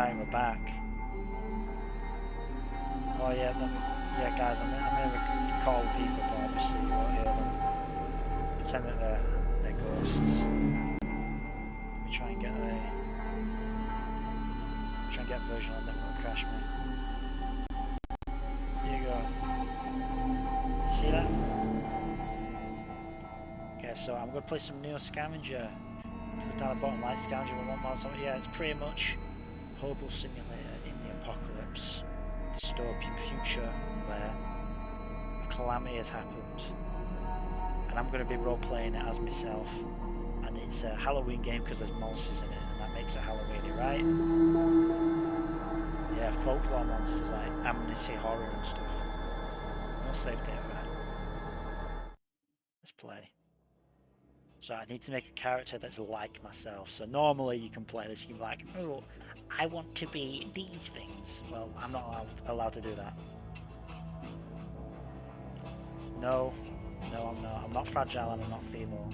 Right, we're back. Oh yeah, yeah, guys, I'm gonna call people, but obviously you won't hear them. Pretend that they're ghosts. Let me try and get a version on that won't crash me. Here you go. You see that? Okay, so I'm gonna play some Neo Scavenger. Click down the bottom, like Scavenger with one more something. Yeah, it's pretty much Hobo Simulator in the apocalypse, dystopian future where a calamity has happened, and I'm gonna be role playing it as myself. And it's a Halloween game because there's monsters in it, and that makes it Halloweeny, right? Yeah, folklore monsters like amnesty horror and stuff. No save data, right? Let's play. So I need to make a character that's like myself. So normally you can play this, you can be like, oh, I want to be these things. Well, I'm not allowed to do that. No, no, I'm not. I'm not fragile and I'm not female.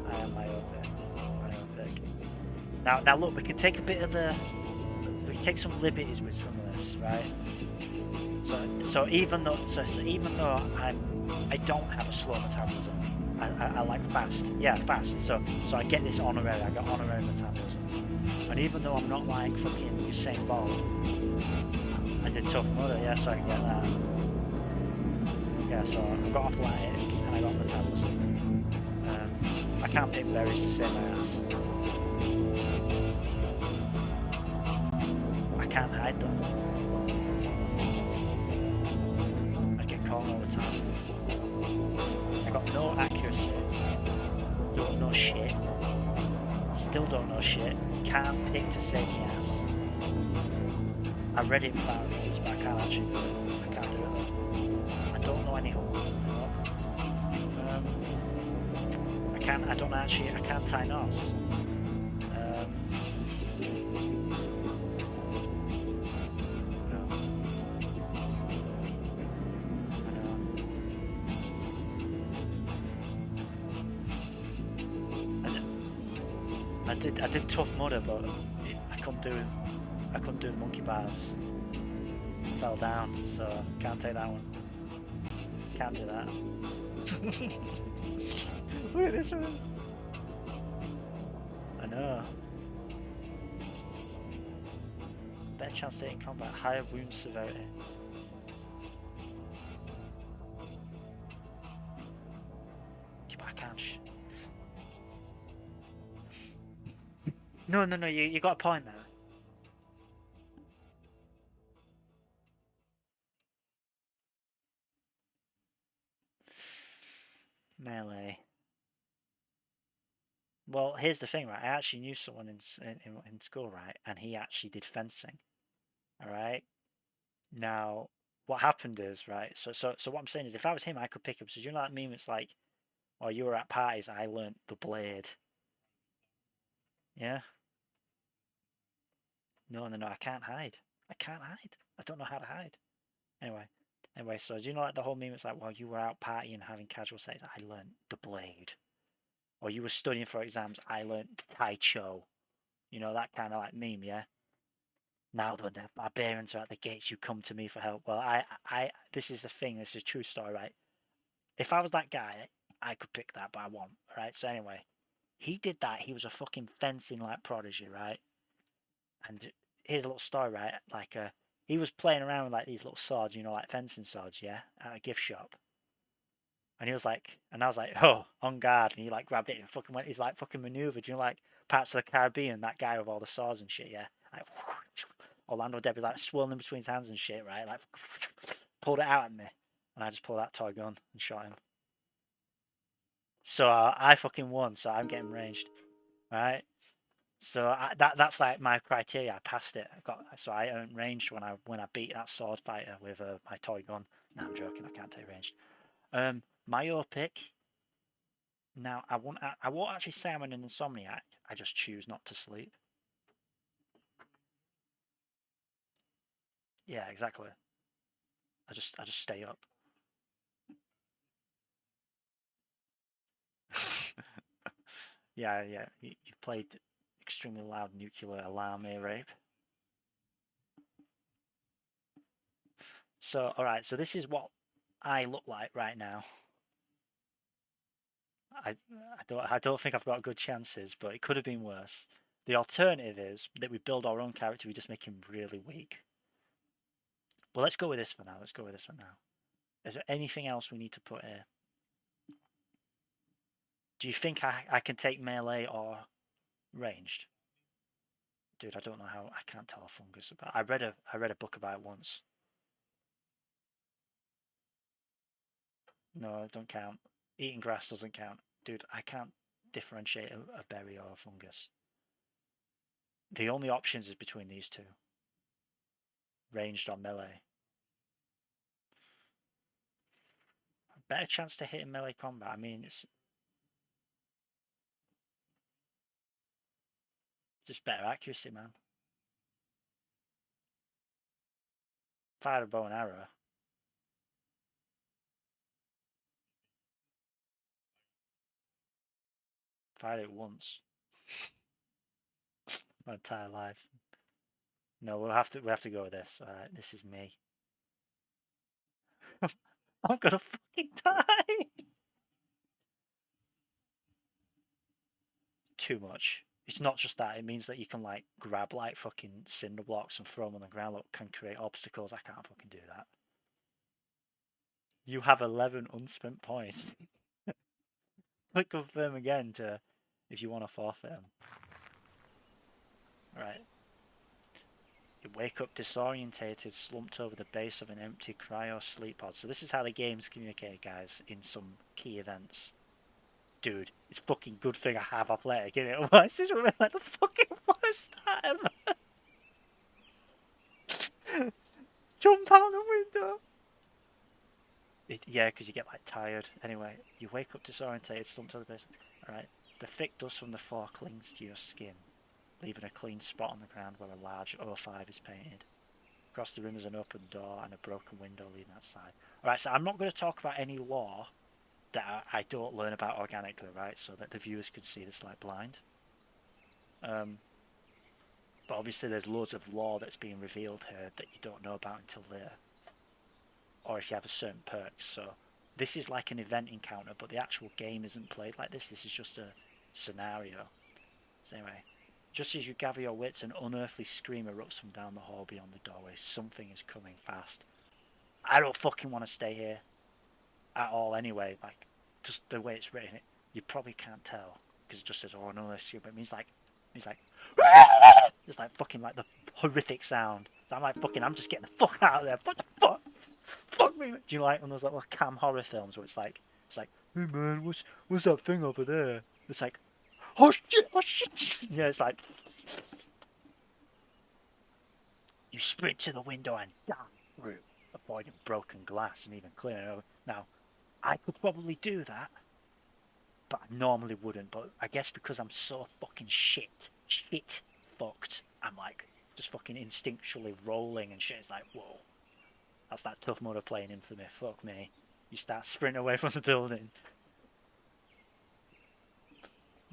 I am myopic. Myopic. Now look, we can take a bit of we can take some liberties with some of this, right? So even though I don't have a slow metabolism, I like fast. Yeah, fast. So I get this honorary. I got honorary metabolism, and even though I'm not like fucking Usain Bolt, I did tough mudder. Yeah, so I can get that. Yeah, so I got athletic and I got metabolism. I can't pick berries to save my ass. I can't hide them. I get caught all the time. I got no accuracy. Don't know shit. Still don't know shit. Can't pick to save my ass. I read it about once, but I can't actually do it. I can't do it though. I don't know any hole. I don't actually, I can't tie knots. I did tough mudder, but I couldn't do the monkey bars. Fell down, so can't take that one. Can't do that. Look at this one. I know. Better chance to hit in combat, higher wound severity. Yeah, but I can't. No, you got a point there. Melee. Well, here's the thing, right? I actually knew someone in school, right? And he actually did fencing. All right. Now, what happened is, right? So what I'm saying is, if I was him, I could pick up. So do you know that meme? It's like, "Oh, you were at parties. I learnt the blade." Yeah. No. I can't hide. I can't hide. I don't know how to hide. Anyway. So do you know like the whole meme? It's like, "Well, you were out partying, having casual sex. I learnt the blade." Or you were studying for exams. I learnt Tai Cho. You know that kind of like meme, yeah. Now when the barbarians are at the gates, you come to me for help. Well, this is the thing. This is a true story, right? If I was that guy, I could pick that, but I won't, right? So anyway, he did that. He was a fucking fencing like prodigy, right? And here's a little story, right? Like, he was playing around with like these little swords, you know, like fencing swords, yeah, at a gift shop. And he was like, and I was like, oh, on guard. And he like grabbed it and fucking went. He's like fucking maneuvered, you know, like Pirates of the Caribbean, that guy with all the swords and shit, yeah. Like, Orlando Debbie like swirling between his hands and shit, right? Like, pulled it out at me, and I just pulled that toy gun and shot him. So I fucking won. So I'm getting ranged, right? So that's like my criteria. I passed it. I earned ranged when I beat that sword fighter with my toy gun. No, I'm joking. I can't take ranged. Myopic. Now I won't actually say I'm an insomniac. I just choose not to sleep. Yeah, exactly. I just stay up. Yeah, yeah. You've played extremely loud nuclear alarm here, rape. So, all right. So this is what I look like right now. I don't think I've got good chances, but it could have been worse. The alternative is that we build our own character. We just make him really weak. Well, let's go with this for now. Let's go with this for now. Is there anything else we need to put here? Do you think I can take melee or ranged? Dude, I don't know how. I can't tell a fungus about. I read a book about it once. No, it don't count. Eating grass doesn't count. Dude, I can't differentiate a berry or a fungus. The only options is between these two, ranged or melee. Better chance to hit in melee combat. I mean, it's just better accuracy, man. Fire a bow and arrow. Fired it once. My entire life. No, we have to go with this. All right, this is me. I'm gonna fucking die. Too much. It's not just that. It means that you can like grab like fucking cinder blocks and throw them on the ground. Look, can create obstacles. I can't fucking do that. You have 11 unspent points. Click confirm again to if you want to forfeit them. Right. You wake up disorientated, slumped over the base of an empty cryo sleep pod. So this is how the games communicate, guys, in some key events. Dude, it's fucking good thing I have athletic, innit? Otherwise this would be like the fucking worst start ever. Jump out the window. Yeah, because you get like tired. Anyway, you wake up disorientated, slumped over the base. Alright. The thick dust from the floor clings to your skin, leaving a clean spot on the ground where a large O5 is painted. Across the room is an open door and a broken window leading outside. Alright, so I'm not going to talk about any lore that I don't learn about organically, right? So that the viewers can see this like blind. Um, but obviously there's loads of lore that's being revealed here that you don't know about until later. Or if you have a certain perk. So this is like an event encounter, but the actual game isn't played like this. This is just a scenario. So anyway, just as you gather your wits, an unearthly scream erupts from down the hall beyond the doorway. Something is coming fast. I don't fucking want to stay here at all anyway. Like, just the way it's written, you probably can't tell because it just says, "Oh no, it's you," but it means like, it's like fucking like the horrific sound. So I'm like, fucking, I'm just getting the fuck out of there. What the fuck? Fuck me. Do you like one of those like little cam horror films where it's like, hey man, what's that thing over there? It's like, oh shit, oh shit. Yeah, it's like, you sprint to the window and dive through, avoiding broken glass and even clearing over. Now, I could probably do that, but I normally wouldn't. But I guess because I'm so fucking shit fucked, I'm like just fucking instinctually rolling and shit. It's like, whoa, that's that tough mode of playing Infamy. Fuck me. You start sprinting away from the building.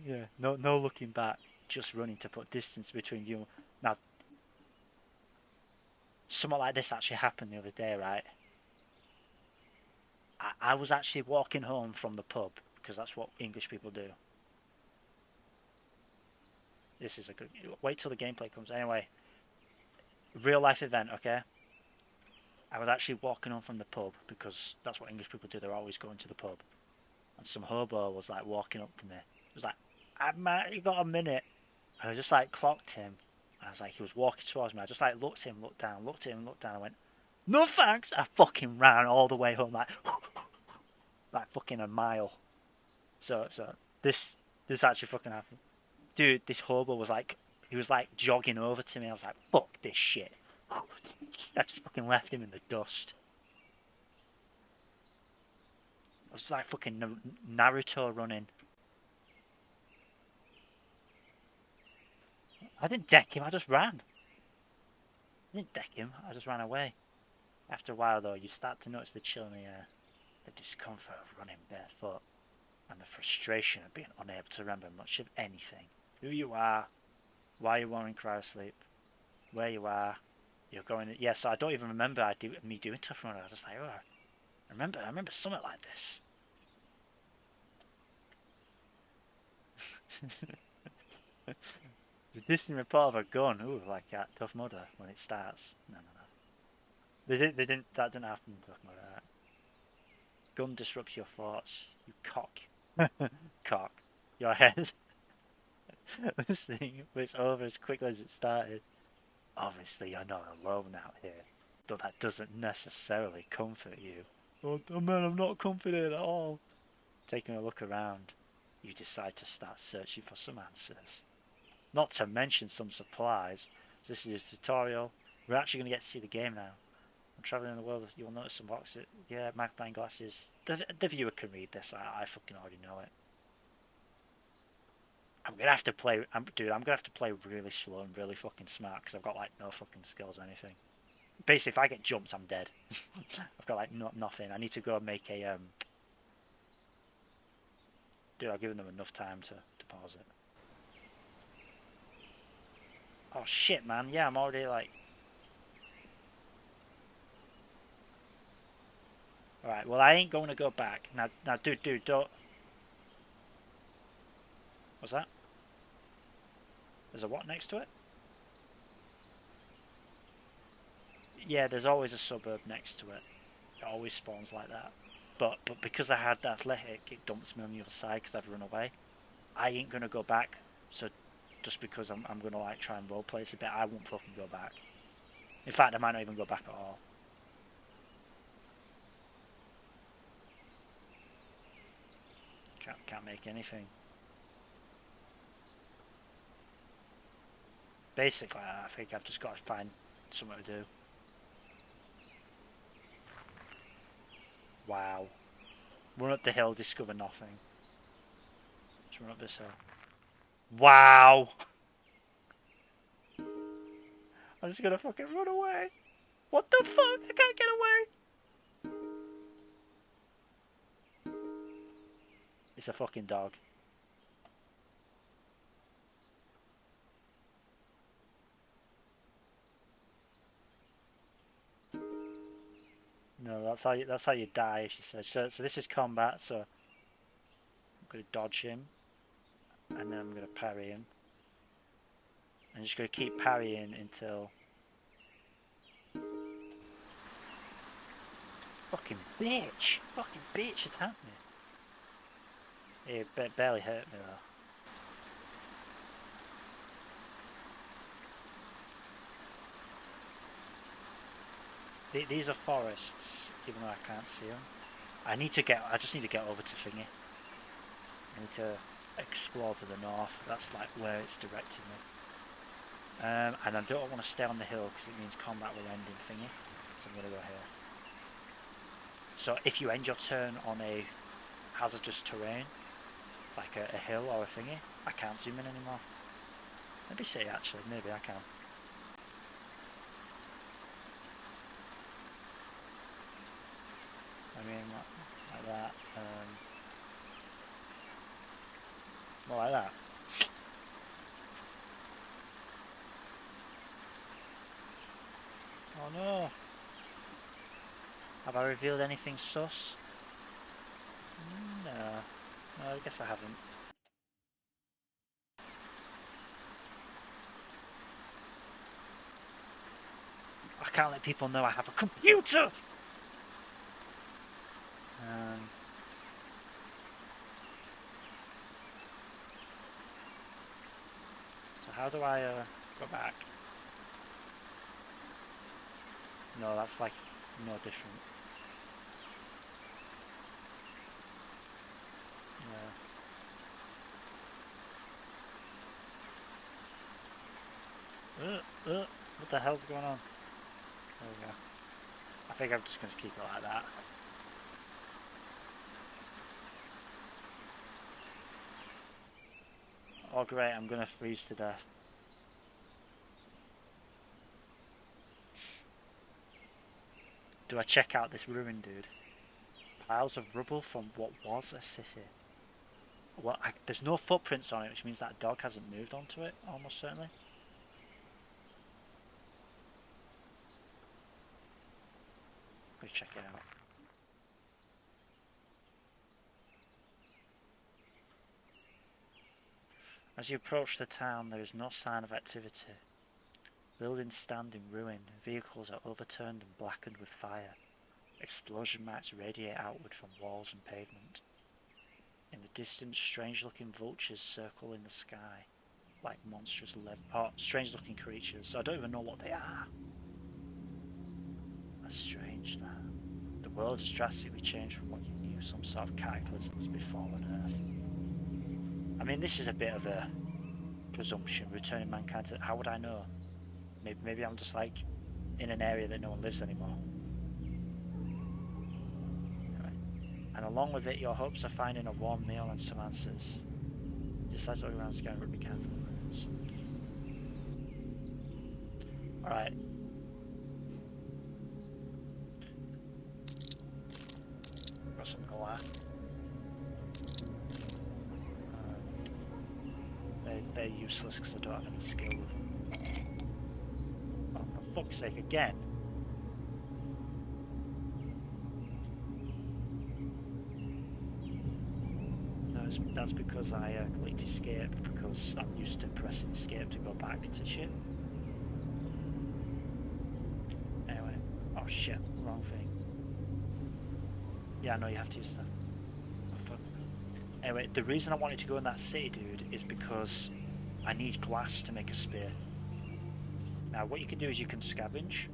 Yeah, no looking back, just running to put distance between you. Now, something like this actually happened the other day, right? I was actually walking home from the pub because that's what English people do. This is a good. Wait till the gameplay comes. Anyway, real life event, okay? I was actually walking home from the pub because that's what English people do. They're always going to the pub. And some hobo was like walking up to me. He was like, "You got a minute?" And I just like clocked him. I was like, he was walking towards me. I just like looked at him, looked down, looked at him, looked down. I went, "No thanks." I fucking ran all the way home like, like fucking a mile. So this actually fucking happened. Dude, this hobo was like, he was like jogging over to me. I was like, fuck this shit. I just fucking left him in the dust. I was like fucking Naruto running. I didn't deck him, I just ran. I didn't deck him, I just ran away. After a while though, you start to notice the chill in the air, the discomfort of running barefoot. and the frustration of being unable to remember much of anything. Who you are, why you are in cryosleep, where you are, you're going. Yes, I don't even remember me doing Tough Mudder. I was just like, oh, I remember something like this. The distant report of a gun, ooh, like that Tough Mudder when it starts. No, no, no. They didn't. That didn't happen in Tough Mudder. Right? Gun disrupts your thoughts. You cock, cock. Your head. This thing was over as quickly as it started. Obviously, you're not alone out here, though that doesn't necessarily comfort you. Oh man, I'm not comforted at all. Taking a look around, you decide to start searching for some answers. Not to mention some supplies. This is a tutorial. We're actually going to get to see the game now. I'm traveling in the world. You'll notice some boxes. Yeah, magnifying glasses. The viewer can read this. I fucking already know it. I'm gonna have to play. Dude, I'm gonna have to play really slow and really fucking smart because I've got like no fucking skills or anything. Basically, if I get jumped, I'm dead. I've got like nothing. I need to go and make a Dude, I've given them enough time to pause it. Oh shit, man. Yeah, I'm already like. Alright, well, I ain't going to go back. Now, dude, don't. What's that? There's a what next to it? Yeah, there's always a suburb next to it. It always spawns like that. But because I had the athletic, it dumps me on the other side because I've run away. I ain't going to go back. So just because I'm going to like try and roleplay this a bit, I won't fucking go back. In fact, I might not even go back at all. Can't make anything. Basically, I think I've just got to find something to do. Wow. Run up the hill, discover nothing. Just run up this hill. Wow! I'm just gonna fucking run away. What the fuck? I can't get away! It's a fucking dog. No, that's how you die, she said. So this is combat, so I'm gonna dodge him. And then I'm gonna parry him. I'm just gonna keep parrying until fucking bitch! Fucking bitch attacked me. It barely hurt me though. These are forests, even though I can't see them. I just need to get over to Thingy. I need to explore to the north. That's like where it's directing me. And I don't want to stay on the hill because it means combat will end in Thingy. So I'm going to go here. So if you end your turn on a hazardous terrain, like a hill or a thingy, I can't zoom in anymore. Maybe see actually, maybe I can. I mean, like that. More like that. Oh no! Have I revealed anything sus? No. No, I guess I haven't. I can't let people know I have a computer! Um, so how do I go back? No, that's like no different. What the hell's going on? There we go. I think I'm just going to keep it like that. Oh great, I'm going to freeze to death. Do I check out this ruin, dude? Piles of rubble from what was a city. Well, there's no footprints on it, which means that dog hasn't moved onto it, almost certainly. Let's check it out. As you approach the town, there is no sign of activity. Buildings stand in ruin, vehicles are overturned and blackened with fire. Explosion marks radiate outward from walls and pavement. In the distance, strange-looking vultures circle in the sky, like monstrous strange-looking creatures. So I don't even know what they are. That's strange, that. The world has drastically changed from what you knew. Some sort of cataclysm has befallen Earth. I mean, this is a bit of a presumption, returning mankind to... How would I know? Maybe I'm just, like, in an area that no one lives anymore. And along with it, your hopes of finding a warm meal and some answers. Decide to look around scanning what we can for the ruins. Alright. Got some glass. They're useless because I don't have any skill with them. Oh, for fuck's sake, again! That's because I clicked escape, because I'm used to pressing escape to go back to shit. Anyway, oh shit, wrong thing. Yeah, I know you have to use that. Oh, fuck. Anyway, the reason I wanted to go in that city, dude, is because I need glass to make a spear. Now, what you can do is you can scavenge.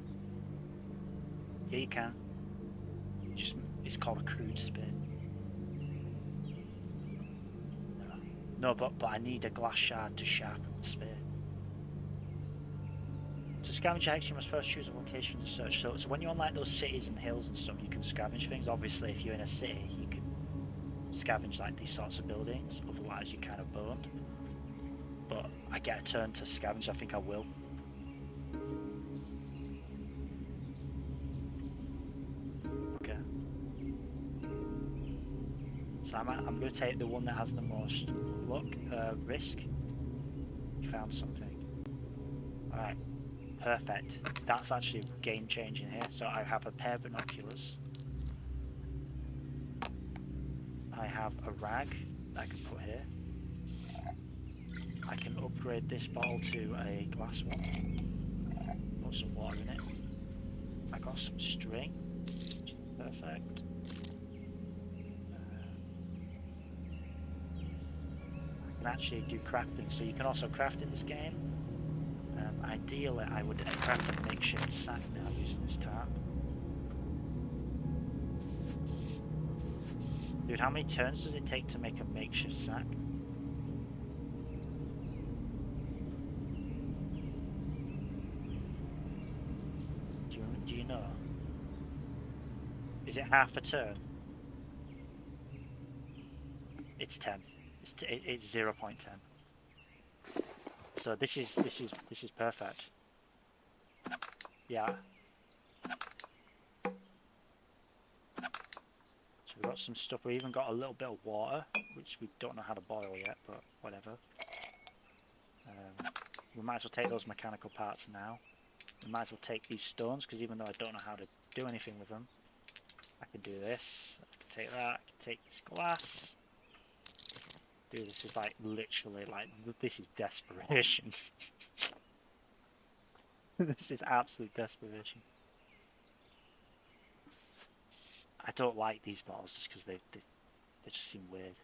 Yeah, you can. It's called a crude spear. No, but I need a glass shard to sharpen the spear. To scavenge X, you must first choose a location to search. So when you're on like those cities and hills and stuff, you can scavenge things. Obviously, if you're in a city, you can scavenge like these sorts of buildings. Otherwise, you're kind of boned. But I get a turn to scavenge. I think I will. Okay. So I'm going to take the one that has the most luck, risk. You found something. Alright, perfect. That's actually game changing here. So I have a pair of binoculars. I have a rag that I can put here. I can upgrade this bottle to a glass one. Put some water in it. I got some string, which is perfect. I can actually do crafting, so you can also craft in this game. Ideally, I would craft a makeshift sack now using this tarp. Dude, how many turns does it take to make a makeshift sack? Do you know? Is it half a turn? It's 10. It's 0.10. So this is perfect. Yeah. So we've got some stuff. We even got a little bit of water, which we don't know how to boil yet, but whatever. We might as well take those mechanical parts now. We might as well take these stones, because even though I don't know how to do anything with them, I can do this. I can take that. I can take this glass. Dude, this is like literally like, this is desperation. This is absolute desperation. I don't like these bottles just because they just seem weird.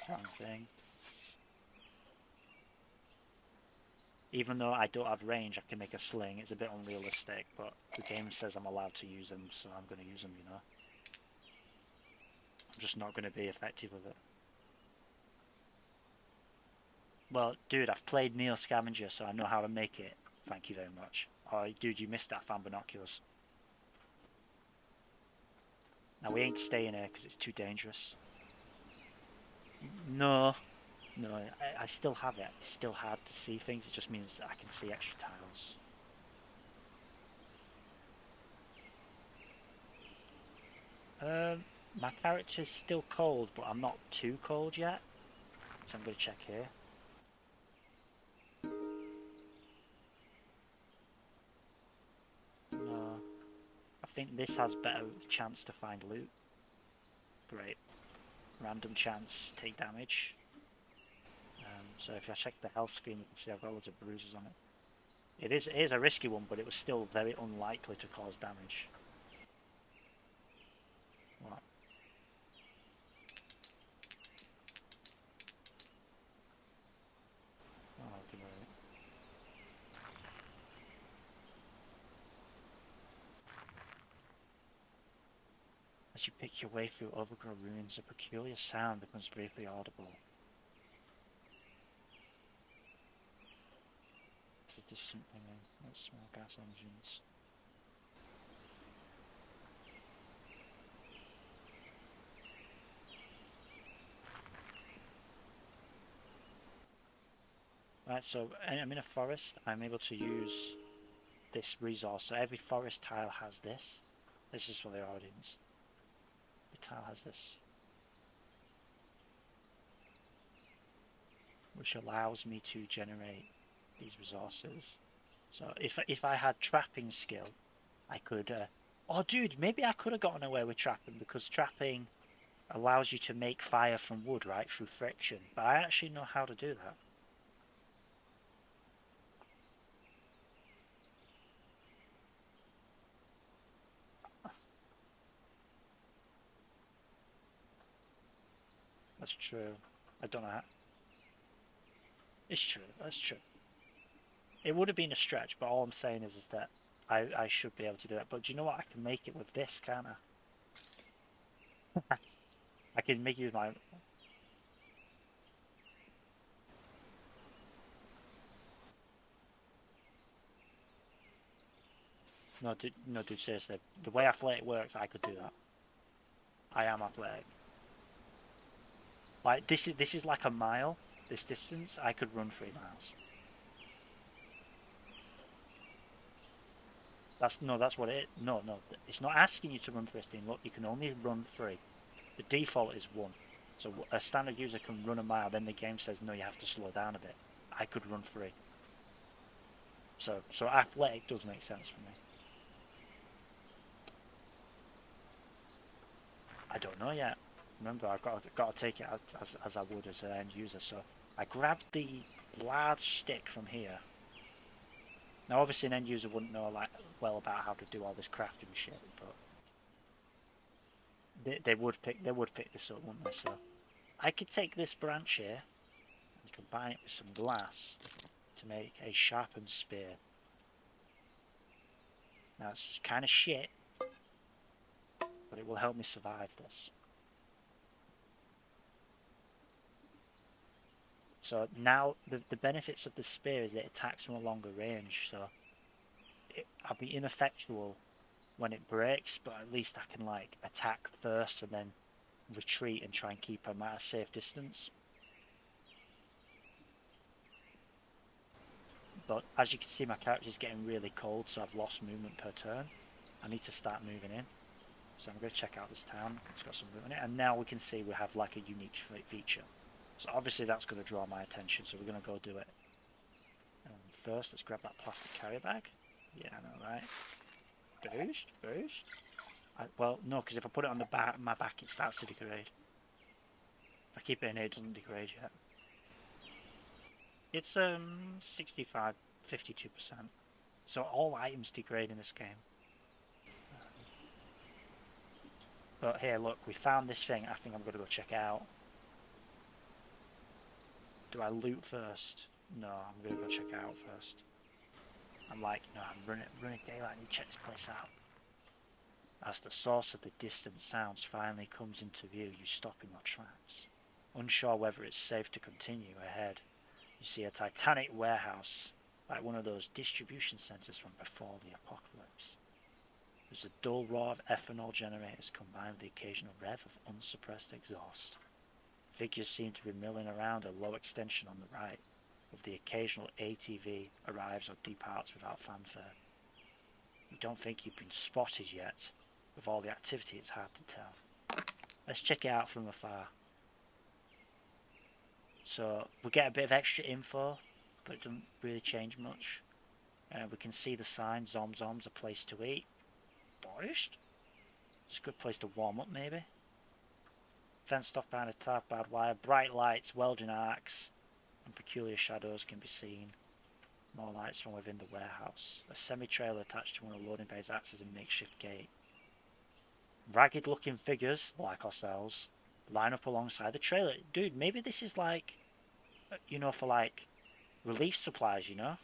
Wrong thing. Even though I don't have range, I can make a sling. It's a bit unrealistic, but the game says I'm allowed to use them, so I'm going to use them, you know. I'm just not going to be effective with it. Well, dude, I've played Neo Scavenger, so I know how to make it. Thank you very much. Oh, dude, you missed that. I found binoculars. Now, we ain't staying here because it's too dangerous. No. No, I still have it. It's still hard to see things. It just means I can see extra tiles. My character's still cold, but I'm not too cold yet. So I'm going to check here. No. I think this has better chance to find loot. Great. Random chance, take damage. So if I check the health screen, you can see I've got loads of bruises on it. It is a risky one, but it was still very unlikely to cause damage. What? Oh, give me a minute. As you pick your way through overgrown ruins, a peculiar sound becomes briefly audible. It's a distant ringing, like small gas engines. Right, so I'm in a forest. I'm able to use this resource. So every forest tile has this. This is for the audience. The tile has this, which allows me to generate these resources. So if I had trapping skill, I could. Oh, dude, maybe I could have gotten away with trapping because trapping allows you to make fire from wood, right, through friction. But I actually know how to do that. That's true. I don't know how. It's true. That's true. It would have been a stretch, but all I'm saying is that I should be able to do it. But do you know what? I can make it with this, can't I? I can make it with my... No, dude, seriously. The way athletic works, I could do that. I am athletic. Like, this is like a mile. This distance, I could run 3 miles. That's what it... No. It's not asking you to run 15. Look, you can only run 3. The default is 1. So a standard user can run a mile, then the game says, no, you have to slow down a bit. I could run 3. So athletic does make sense for me. I don't know yet. Remember, I've got to take it as I would as an end user. So I grabbed the large stick from here. Now, obviously, an end user wouldn't know like well about how to do all this crafting shit, but they would pick this up, wouldn't they? So I could take this branch here and combine it with some glass to make a sharpened spear. Now it's kind of shit, but it will help me survive this. So now the benefits of the spear is that it attacks from a longer range, so I'll be ineffectual when it breaks, but at least I can like attack first and then retreat and try and keep them at a safe distance. But as you can see, my character's getting really cold, so I've lost movement per turn. I need to start moving in. So I'm going to check out this town. It's got some room in it. And now we can see we have like a unique feature. So obviously that's going to draw my attention, so we're going to go do it. First, let's grab that plastic carrier bag. Yeah, I know, right? Boost. Well, no, because if I put it on the back, my back, it starts to degrade. If I keep it in here, it doesn't degrade yet. It's 65, 52%. So all items degrade in this game. But here, look, we found this thing. I think I'm going to go check it out. Do I loot first? No, I'm going to go check it out first. I'm like, no, I'm running daylight. I need to check this place out. As the source of the distant sounds finally comes into view, you stop in your tracks. Unsure whether it's safe to continue ahead, you see a titanic warehouse, like one of those distribution centres from before the apocalypse. There's a dull roar of ethanol generators combined with the occasional rev of unsuppressed exhaust. Figures seem to be milling around a low extension on the right, with the occasional ATV arrives or departs without fanfare. You don't think you've been spotted yet, With all the activity, it's hard to tell. Let's check it out from afar. So we get a bit of extra info, but it doesn't really change much. We can see the sign, Zom Zom's a place to eat. Forest? It's a good place to warm up, maybe. Fenced off behind a tarp barbed wire, bright lights, welding arcs, and peculiar shadows can be seen. More lights from within the warehouse. A semi-trailer attached to one of the loading bays acts as a makeshift gate. Ragged looking figures, like ourselves, line up alongside the trailer. Dude, maybe this is like, you know, for like relief supplies, you know?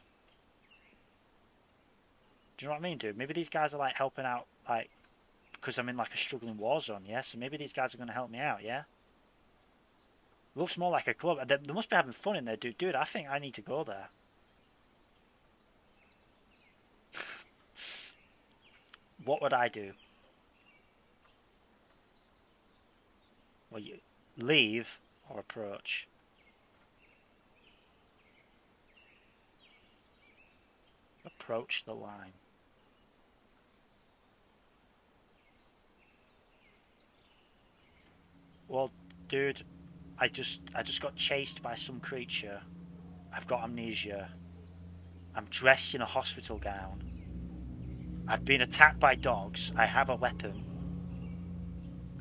Do you know what I mean, dude? Maybe these guys are like helping out, like, because I'm in like a struggling war zone, yeah? So maybe these guys are going to help me out, yeah? Looks more like a club. They must be having fun in there, dude. Dude, I think I need to go there. What would I do? Well, you leave or approach. Approach the line. Well, dude, I just got chased by some creature. I've got amnesia. I'm dressed in a hospital gown. I've been attacked by dogs. I have a weapon.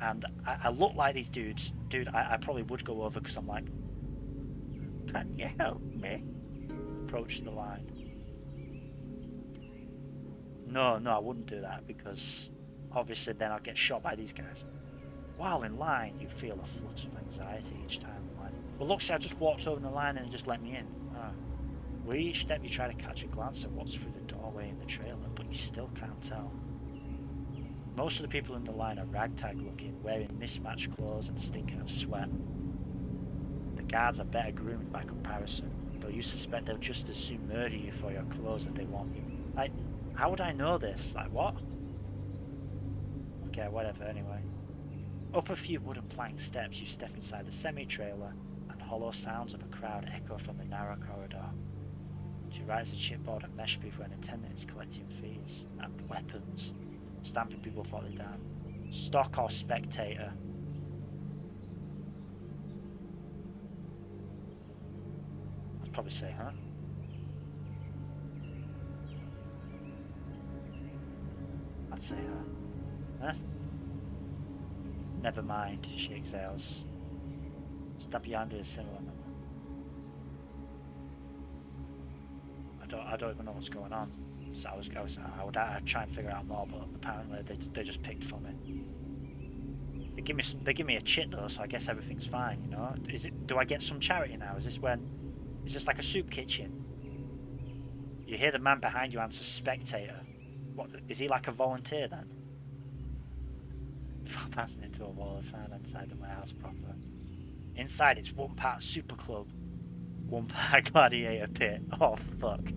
And I look like these dudes. Dude, I probably would go over because I'm like, can you help me? Approach the line. No, I wouldn't do that because obviously then I'll get shot by these guys. While in line, you feel a flutter of anxiety each time the line. Well, look, see, I just walked over the line and it just let me in. Ah. With each step, you try to catch a glance at what's through the doorway in the trailer, but you still can't tell. Most of the people in the line are ragtag looking, wearing mismatched clothes and stinking of sweat. The guards are better groomed by comparison, though you suspect they'll just as soon murder you for your clothes if they want you. Like, how would I know this? Like, what? Okay, whatever, anyway. Up a few wooden plank steps, you step inside the semi-trailer, and hollow sounds of a crowd echo from the narrow corridor. She rides a chipboard and mesh booth where an attendant is collecting fees and weapons, stamping people before they down. Stock or spectator? I'd probably say, huh? I'd say her. Huh? Never mind, she exhales. Step behind her is similar. I don't even know what's going on. So I would try and figure out more, but apparently they just picked for me. They give me a chit though, so I guess everything's fine. You know? Do I get some charity now? Is this like a soup kitchen? You hear the man behind you answer spectator. What is he, like a volunteer then? Passing into a wall of sound inside the warehouse proper. Inside it's one part super club, one part gladiator pit. Oh fuck.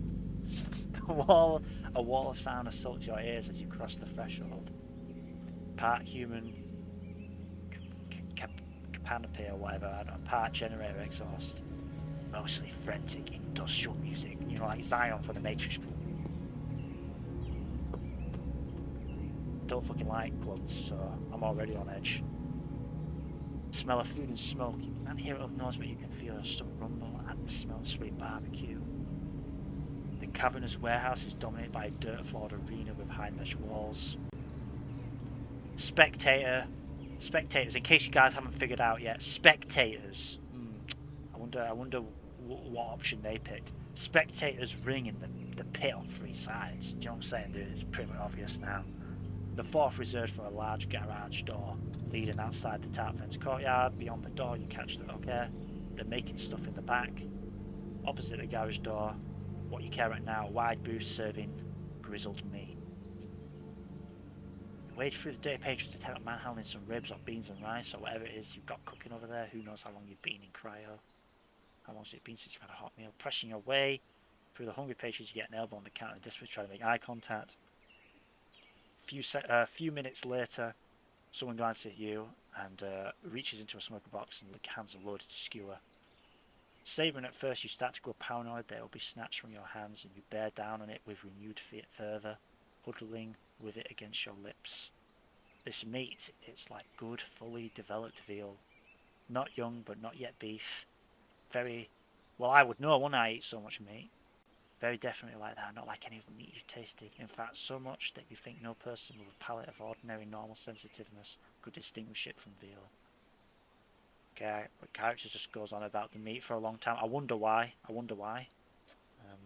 A wall of sound assaults your ears as you cross the threshold. Part human canopy or whatever, I don't know, part generator exhaust. Mostly frantic industrial music, you know, like Zion for the Matrix. Don't fucking like clubs, so I'm already on edge. Smell of food and smoke. You can't hear it up nose, but you can feel a stomach rumble and the smell of sweet barbecue. The cavernous warehouse is dominated by a dirt-floored arena with high mesh walls. Spectators, in case you guys haven't figured out yet, spectators. I wonder what option they picked. Spectators ring in the pit on three sides. Do you know what I'm saying, dude? It's pretty obvious now. The fourth reserved for a large garage door leading outside the tarp fence courtyard. Beyond the door, you catch the okay. They're making stuff in the back. Opposite the garage door, what you care about now, a wide booth serving grizzled meat. You wade through the dirty pages to tell a man handling some ribs or beans and rice or whatever it is you've got cooking over there. Who knows how long you've been in cryo? How long's it been since you've had a hot meal? Pressing your way through the hungry pages, you get an elbow on the counter and desperately try to make eye contact. A few minutes later, someone glances at you and reaches into a smoker box and the cans are loaded to skewer. Savouring at first, you start to grow paranoid that it will be snatched from your hands and you bear down on it with renewed fervour, huddling with it against your lips. This meat, it's like good, fully developed veal. Not young, but not yet beef. Very, well, I would know when I eat so much meat. Very definitely like that, not like any other meat you've tasted. In fact, so much that you think no person with a palate of ordinary normal sensitiveness could distinguish it from veal. Okay, the character just goes on about the meat for a long time. I wonder why. I wonder why. Um,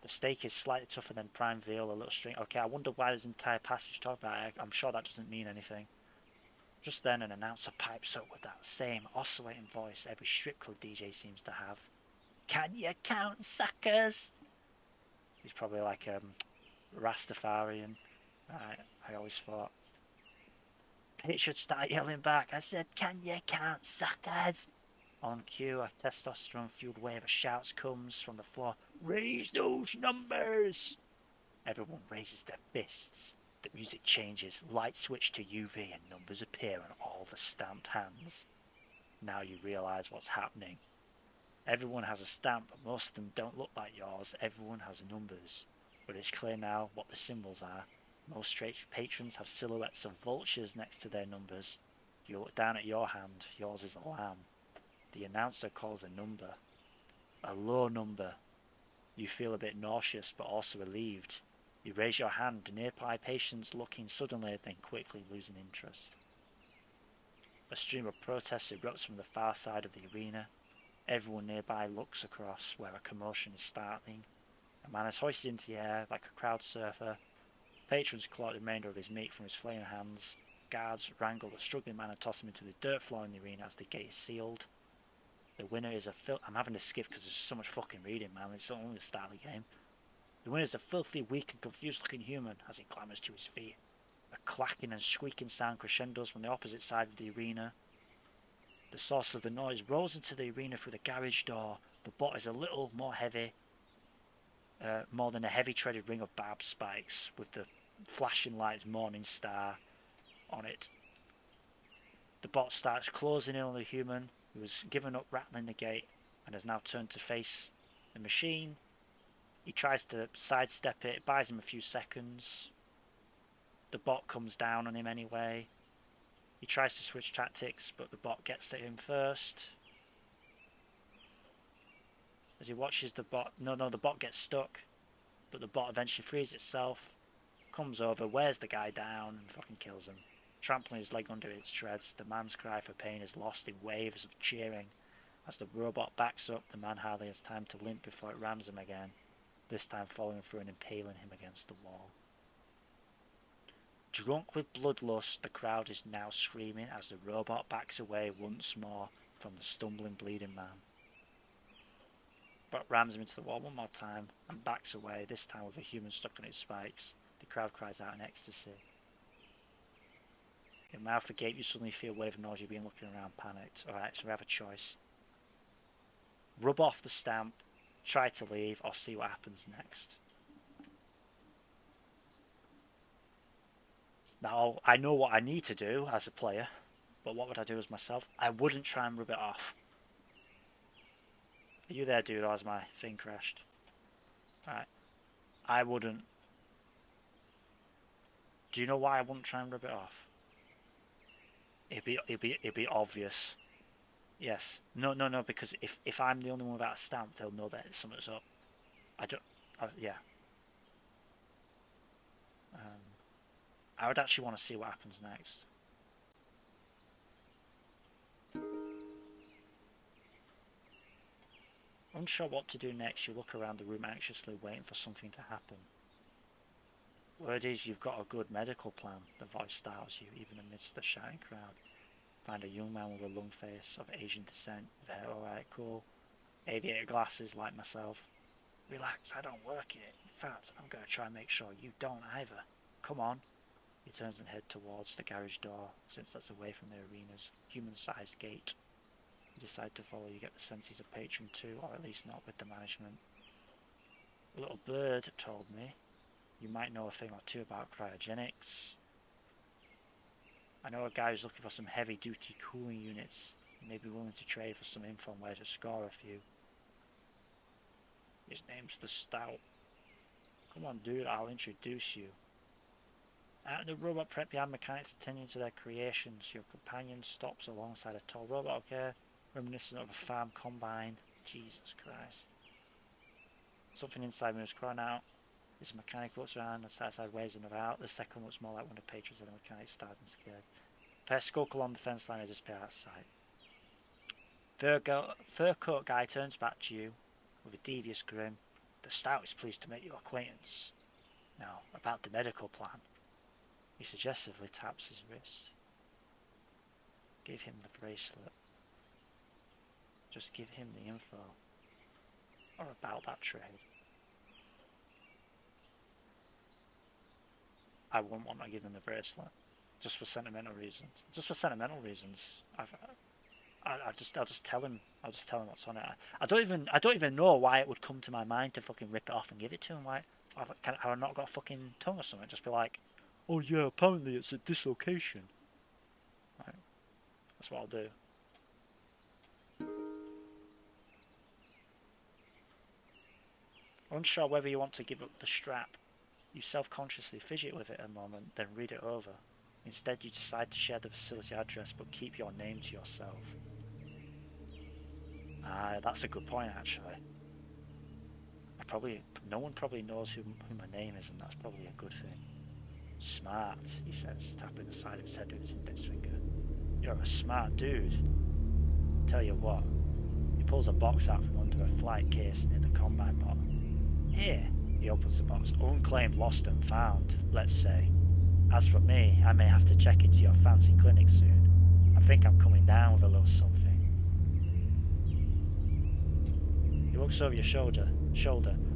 the steak is slightly tougher than prime veal, a little string. Okay, I wonder why there's an entire passage talking about it. I'm sure that doesn't mean anything. Just then, an announcer pipes up with that same oscillating voice every strip club DJ seems to have. Can you count, suckers? He's probably like Rastafarian. I always thought. Pete should start yelling back. I said, can you count, suckers? On cue, a testosterone-fueled wave of shouts comes from the floor. Raise those numbers! Everyone raises their fists. The music changes, lights switch to UV, and numbers appear on all the stamped hands. Now you realise what's happening. Everyone has a stamp, but most of them don't look like yours. Everyone has numbers. But it's clear now what the symbols are. Most straight patrons have silhouettes of vultures next to their numbers. You look down at your hand. Yours is a lamb. The announcer calls a number. A low number. You feel a bit nauseous, but also relieved. You raise your hand, nearby patients looking suddenly, then quickly losing interest. A stream of protest erupts from the far side of the arena. Everyone nearby looks across where a commotion is starting. A man is hoisted into the air like a crowd surfer. Patrons claw the remainder of his meat from his flaming hands. Guards wrangle the struggling man and toss him into the dirt floor in the arena as the gate is sealed. The winner is I'm having to skip because there's so much fucking reading, man. It's only the start of the game. The winner is a filthy, weak and confused-looking human as he clambers to his feet. A clacking and squeaking sound crescendos from the opposite side of the arena. The source of the noise rolls into the arena through the garage door. The bot is a little more heavy, more than a heavy-treaded ring of barbed spikes, with the flashing lights Morning Star on it. The bot starts closing in on the human, who has given up rattling the gate and has now turned to face the machine. He tries to sidestep it, it buys him a few seconds. The bot comes down on him anyway. He tries to switch tactics, but the bot gets to him first. As he watches the bot... No, the bot gets stuck. But the bot eventually frees itself, comes over, wears the guy down, and fucking kills him. Trampling his leg under its treads, the man's cry for pain is lost in waves of cheering. As the robot backs up, the man hardly has time to limp before it rams him again, this time following through and impaling him against the wall. Drunk with bloodlust, the crowd is now screaming as the robot backs away once more from the stumbling, bleeding man. But rams him into the wall one more time and backs away, this time with a human stuck on its spikes. The crowd cries out in ecstasy. Your mouth agape, you suddenly feel a wave of nausea, being looking around panicked. Alright, so we have a choice. Rub off the stamp, try to leave, or see what happens next. Now, I know what I need to do as a player, but what would I do as myself? I wouldn't try and rub it off. Are you there, dude, or has my thing crashed? Alright. I wouldn't. Do you know why I wouldn't try and rub it off? It'd be obvious. Yes. No, because if I'm the only one without a stamp, they'll know that something's up. I don't... yeah. I would actually want to see what happens next. Unsure what to do next, you look around the room anxiously waiting for something to happen. Word is you've got a good medical plan, the voice startles you even amidst the shouting crowd. Find a young man with a lung face of Asian descent, with hair alright, cool. Aviator glasses like myself. Relax, I don't work it. In fact, I'm going to try and make sure you don't either. Come on. He turns and heads towards the garage door, since that's away from the arena's human-sized gate. You decide to follow, you get the sense he's a patron too, or at least not with the management. A little bird told me you might know a thing or two about cryogenics. I know a guy who's looking for some heavy-duty cooling units. He may be willing to trade for some info on where to score a few. His name's the Stout. Come on, dude, I'll introduce you. The robot prep behind mechanics attending to their creations. Your companion stops alongside a tall robot, okay? Reminiscent of a farm combine. Jesus Christ. Something inside me was crying out. This mechanic looks around and starts sideways another out. The second looks more like one of the patrons of the mechanic started and scared. Pair skulk along the fence line and disappear out of sight. Fur coat guy turns back to you with a devious grin. The Stout is pleased to make your acquaintance. Now, about the medical plan. He suggestively taps his wrist. Give him the bracelet. Just give him the info. Or about that trade. I wouldn't want to give him the bracelet. Just for sentimental reasons. Just for sentimental reasons. I'll just tell him. I'll just tell him what's on it. I don't even know why it would come to my mind to fucking rip it off and give it to him. Why? Have I not got a fucking tongue or something? Just be like, oh yeah, apparently it's at this location. Right. That's what I'll do. Unsure whether you want to give up the strap, you self-consciously fidget with it a moment, then read it over. Instead, you decide to share the facility address, but keep your name to yourself. That's a good point, actually. No one probably knows who my name is, and that's probably a good thing. Smart, he says, tapping the side of his head with his index finger. You're a smart dude. Tell you what. He pulls a box out from under a flight case near the combine bot. Here, he opens the box. Unclaimed, lost and found, let's say. As for me, I may have to check into your fancy clinic soon. I think I'm coming down with a little something. He looks over your shoulder.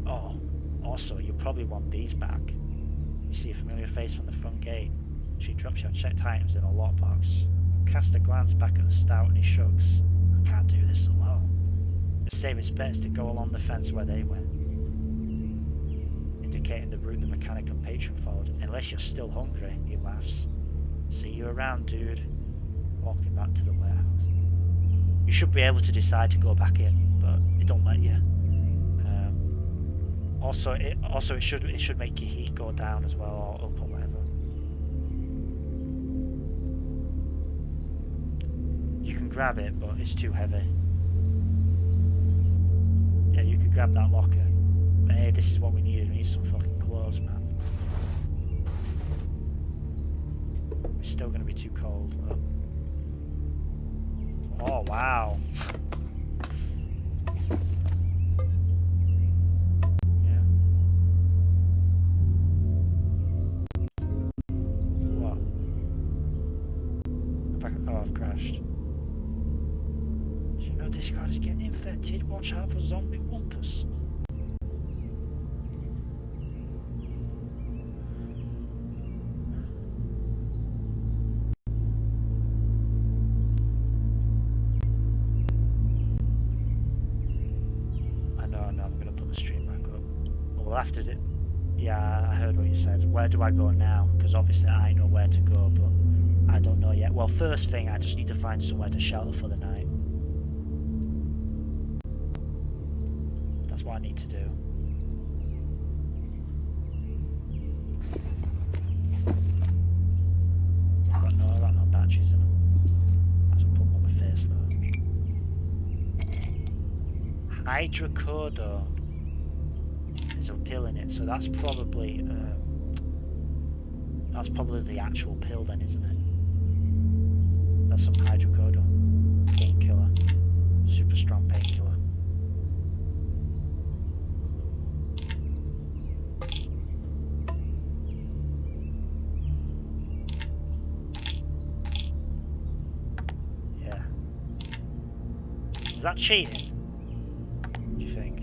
Oh, also, you'll probably want these back. You see a familiar face from the front gate. She drops your checked items in a lockbox. You cast a glance back at the Stout and he shrugs. I can't do this alone. The safest bet is to go along the fence where they went. Indicating the route the mechanic and patron followed. Unless you're still hungry, he laughs. See you around, dude. Walking back to the warehouse. You should be able to decide to go back in, but it don't let you. Also, it should make your heat go down as well, or up or whatever. You can grab it, but it's too heavy. Yeah, you could grab that locker. But hey, this is what we need. We need some fucking clothes, man. It's still gonna be too cold. Oh wow. I've crashed. You know this card is getting infected. Watch out for zombie wumpus. I know, I'm gonna put the stream back up. Well, after it. Yeah, I heard what you said. Where do I go now? Because obviously I know where to go, but I don't know yet. Well, first thing, I just need to find somewhere to shelter for the night. That's what I need to do. I've got no batteries in them. I have to put them on my face though. Hydrocodone. There's a pill in it, so that's probably the actual pill then, isn't it? That's some hydrocodone. Painkiller. Super strong painkiller. Yeah. Is that cheating? Do you think?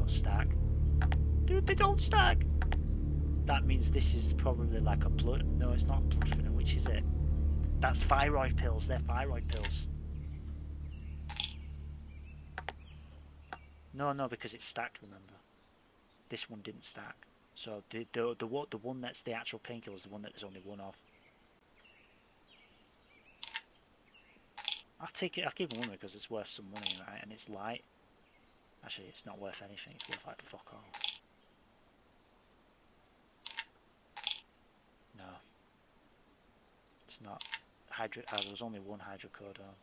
Stack. Dude, they don't stack. That means this is probably like a blood. No, it's not a blood thinner. Which is it? That's thyroid pills. They're thyroid pills. No, because it's stacked. Remember, this one didn't stack. So the one that's the actual painkiller is the one that there's only one of. I'll take it. I'll keep it with me because it's worth some money, right? And it's light. Actually, it's not worth anything. It's worth like fuck all. No, it's not. There was only one hydrocodone.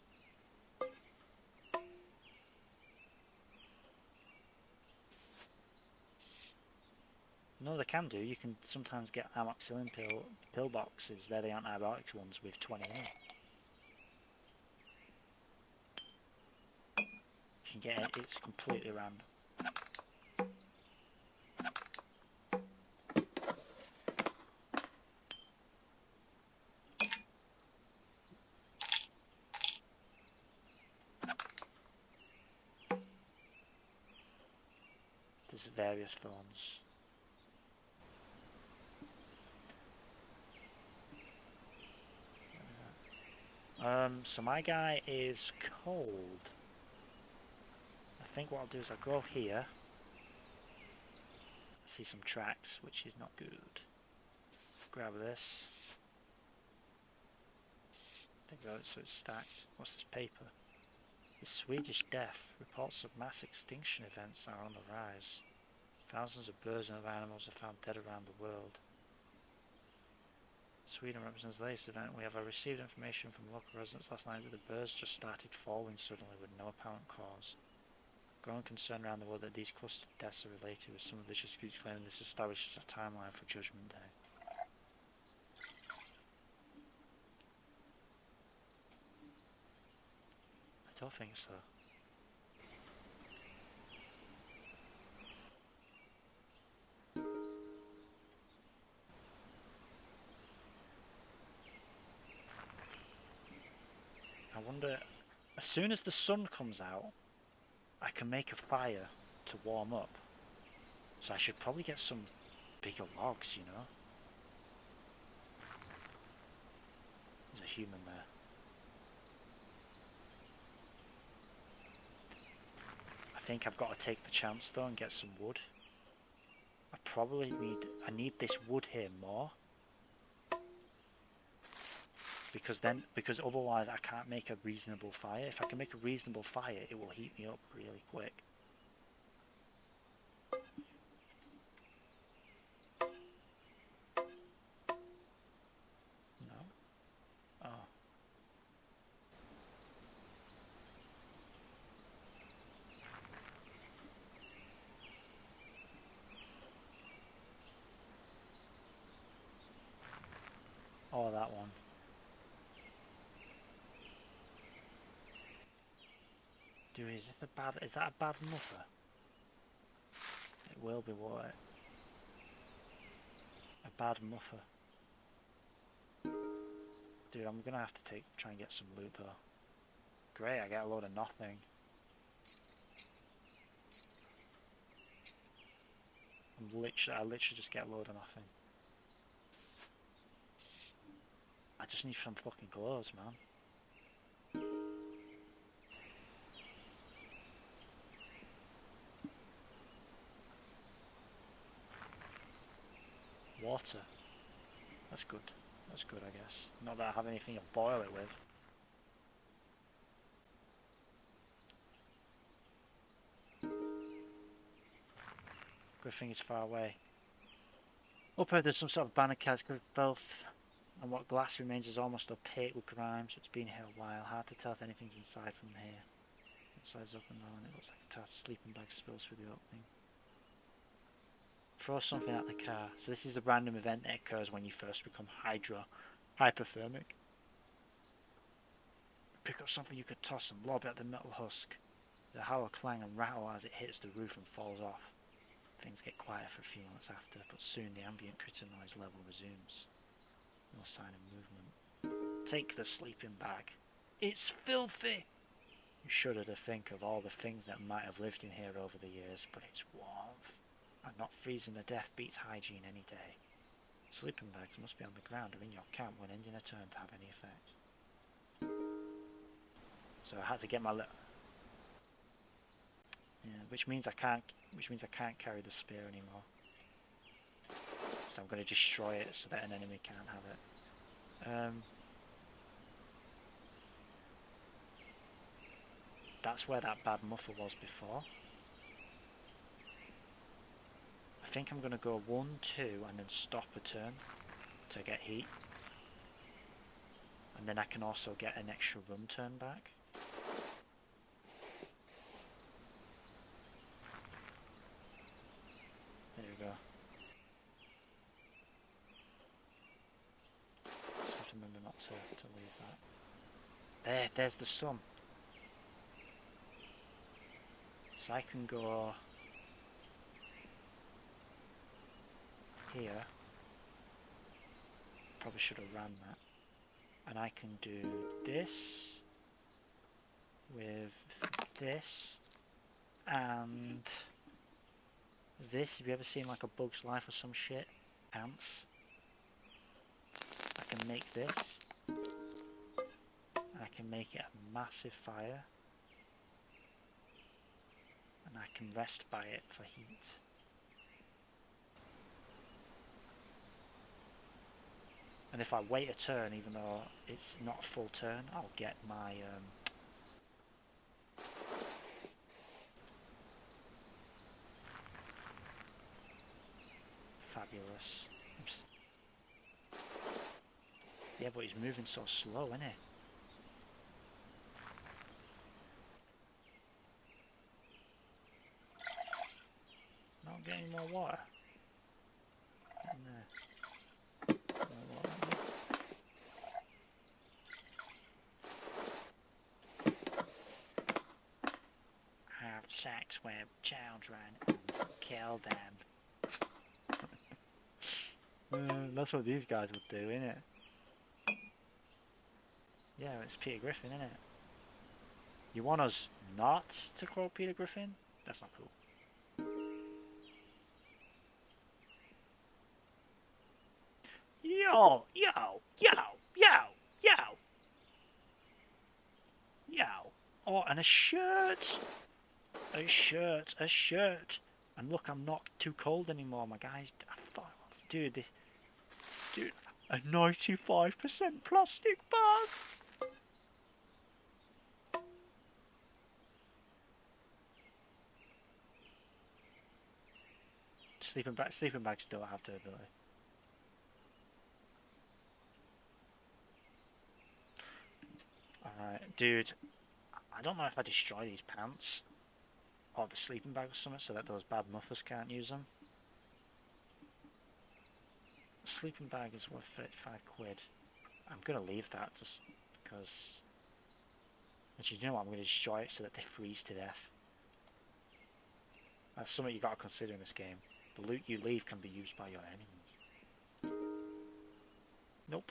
No, they can do. You can sometimes get amoxicillin pill boxes. They're the antibiotics ones with 20 in. You can get it. It's completely random. There's various forms. So my guy is cold. I think what I'll do is I'll go here. See some tracks, which is not good. Grab this. Think about it so it's stacked. What's this paper? The Swedish death. Reports of mass extinction events are on the rise. Thousands of birds and other animals are found dead around the world. Sweden represents the latest event. We have received information from local residents last night that the birds just started falling suddenly with no apparent cause. Growing concern around the world that these clustered deaths are related, with some of the disputes claiming this establishes a timeline for Judgment Day. I don't think so. I wonder, as soon as the sun comes out, I can make a fire to warm up. So I should probably get some bigger logs, you know? There's a human there. I think I've the take the chance though and get some wood. I need this wood here more. Because otherwise I can't make a reasonable fire. If I can make a reasonable fire, it will heat me up really quick. No? Oh. Oh, that one. Dude, is that a bad muffer? It will be, won't it? A bad muffer. Dude, I'm gonna have to try and get some loot though. Great, I get a load of nothing. I literally just get a load of nothing. I just need some fucking clothes, man. Water. That's good. That's good, I guess. Not that I have anything to boil it with. Good thing it's far away. Up here there's some sort of banner cast with filth, and what glass remains is almost opaque with grime, so it's been here a while. Hard to tell if anything's inside from here. Inside's open now and it looks like a tattered sleeping bag spills through the opening. Throw something at the car. So this is a random event that occurs when you first become hypothermic. Pick up something you could toss and lob at the metal husk. The hollow clang and rattle as it hits the roof and falls off. Things get quiet for a few moments after, but soon the ambient critter noise level resumes. No sign of movement. Take the sleeping bag. It's filthy! You shudder to think of all the things that might have lived in here over the years, but it's warmth. And not freezing to death beats hygiene any day. Sleeping bags must be on the ground or in your camp when ending a turn to have any effect. So I had to get my which means I can't carry the spear anymore. So I'm going to destroy it so that an enemy can't have it. That's where that bad muffler was before. I think I'm going to go 1, 2 and then stop a turn to get heat. And then I can also get an extra run turn back. There we go. Just have to remember not to leave that. There's the sun. So I can go here. Probably should have ran that. And I can do this with this and this. Have you ever seen like a Bug's Life or some shit? Ants. I can make this. I can make it a massive fire. And I can rest by it for heat. And if I wait a turn, even though it's not a full turn, I'll get my fabulous. Yeah, but he's moving so slow, isn't he? Not getting more water. No. More water. Have sex with children and kill them. That's what these guys would do, isn't it? Yeah, it's Peter Griffin, isn't it? You want us not to quote Peter Griffin? That's not cool. Yo, yo, yo, yo, yo. Yo. Oh, and a shirt. A shirt, a shirt. And look, I'm not too cold anymore, my guys. I thought, dude, dude, a 95% plastic bag. Sleeping bags don't have durability. Alright, dude. I don't know if I destroy these pants or the sleeping bag or something so that those bad muffers can't use them. The sleeping bag is worth 35 quid. I'm gonna leave that just because. Actually, you know what? I'm gonna destroy it so that they freeze to death. That's something you gotta consider in this game. The loot you leave can be used by your enemies. Nope.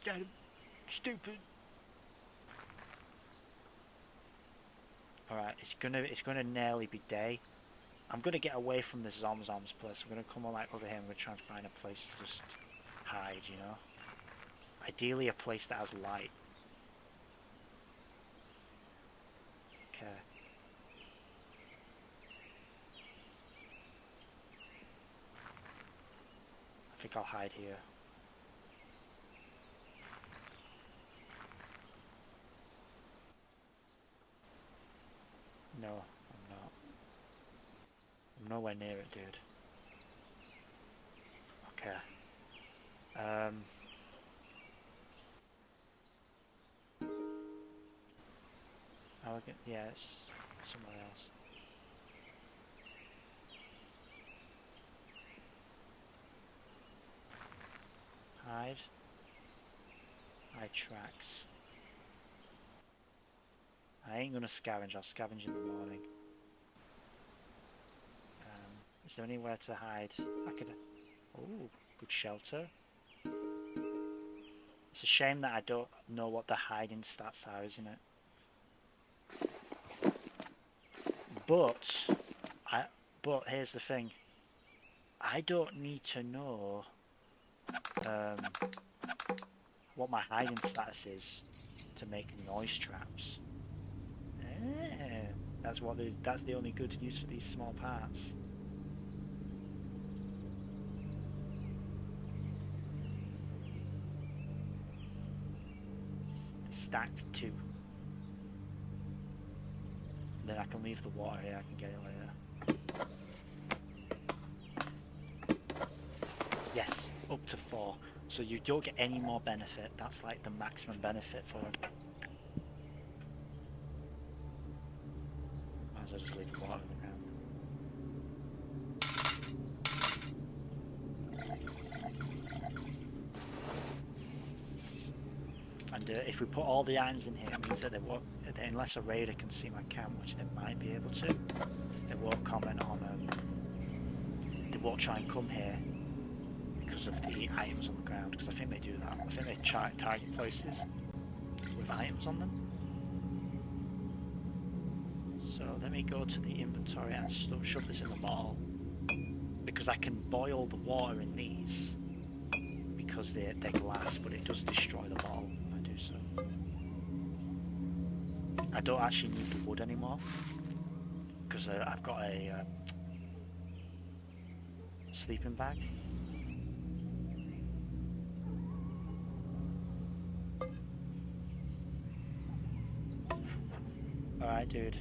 Get him. Stupid. Alright, it's gonna nearly be day. I'm gonna get away from this Zom's place. I'm gonna come on like over here and we're gonna try and find a place to just hide, you know? Ideally a place that has light. Okay. I think I'll hide here. No, I'm not. I'm nowhere near it, dude. Okay. Yeah, it's somewhere else. Hide. Hide tracks. I ain't gonna scavenge, I'll scavenge in the morning. Is there anywhere to hide? I could... Ooh, good shelter. It's a shame that I don't know what the hiding stats are, isn't it? But here's the thing. I don't need to know what my hiding status is to make noise traps. That's the only good use for these small parts. Stacked Then I can leave the water here, I can get it later. Yes, up to 4. So you don't get any more benefit. That's like the maximum benefit for it. Might as well just leave the water in the ground. And if we put all the items in here, it means that unless a raider can see my camp, which they might be able to, they won't comment on they won't try and come here because of the items on the ground, because I think they do that. I think they target places with items on them. So let me go to the inventory and shove this in the bottle, because I can boil the water in these because they're glass, but it does destroy the bottle when I do so. I don't actually need the wood anymore because I've got a sleeping bag. Alright, dude.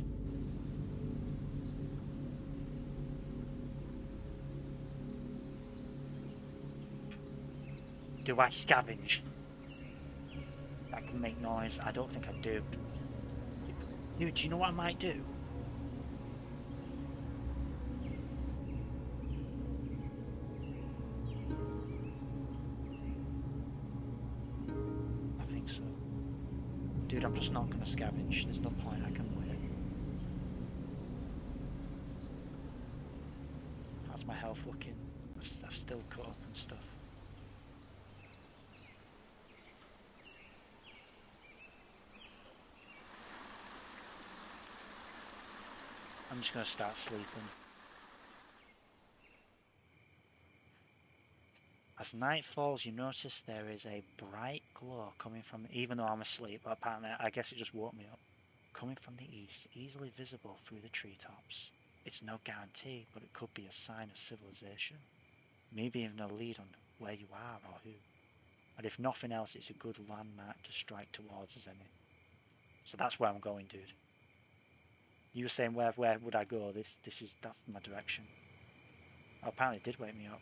Do I scavenge? That can make noise. I don't think I do. Dude, do you know what I might do? I think so. Dude, I'm just not going to scavenge. There's no point. I can wait. How's my health looking? I've still cut up and stuff. I'm just going to start sleeping. As night falls, you notice there is a bright glow coming from, even though I'm asleep, but apparently I guess it just woke me up, coming from the east, easily visible through the treetops. It's no guarantee, but it could be a sign of civilization. Maybe even a lead on where you are or who. And if nothing else, it's a good landmark to strike towards as any. So that's where I'm going, dude. You were saying where would I go? That's my direction. Oh, apparently it did wake me up.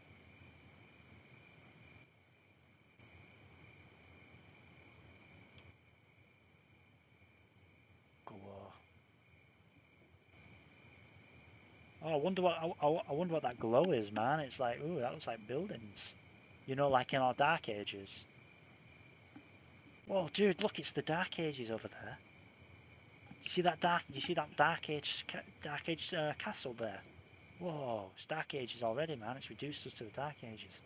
Glow. Oh, I wonder what that glow is, man. It's like, ooh, that looks like buildings. You know, like in our Dark Ages. Whoa, dude, look, it's the Dark Ages over there. You see that Dark Age castle there? Whoa, it's Dark Ages already, man. It's reduced us to the Dark Ages.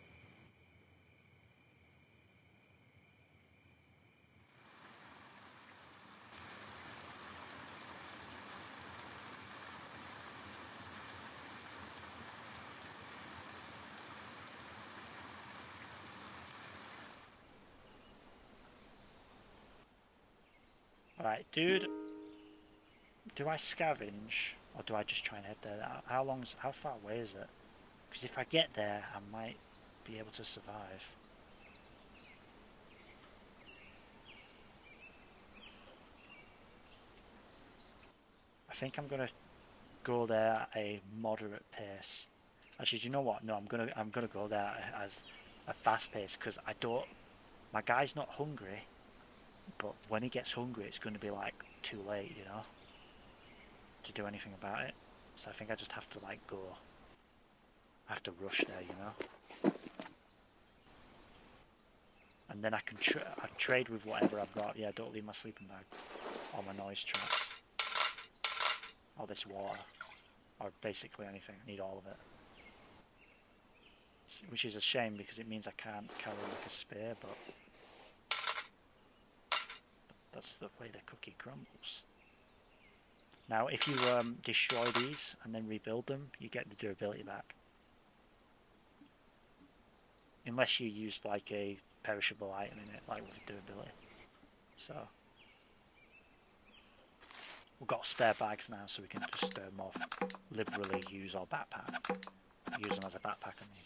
Alright, dude. Do I scavenge, or do I just try and head there? How far away is it? Because if I get there, I might be able to survive. I think I'm gonna go there at a moderate pace. Actually, do you know what? No, I'm gonna go there as a fast pace, because my guy's not hungry, but when he gets hungry, it's going to be like too late, you know, to do anything about it. So I think I just have to like go. I have to rush there, you know. And then I can trade with whatever I've got. Yeah, don't leave my sleeping bag or my noise traps or this water or basically anything. I need all of it. Which is a shame because it means I can't carry like a spear, but that's the way the cookie crumbles. Now, if you destroy these and then rebuild them, you get the durability back. Unless you use like a perishable item in it, like with durability. So we've got spare bags now, so we can just more liberally use our backpack. Use them as a backpack, I mean.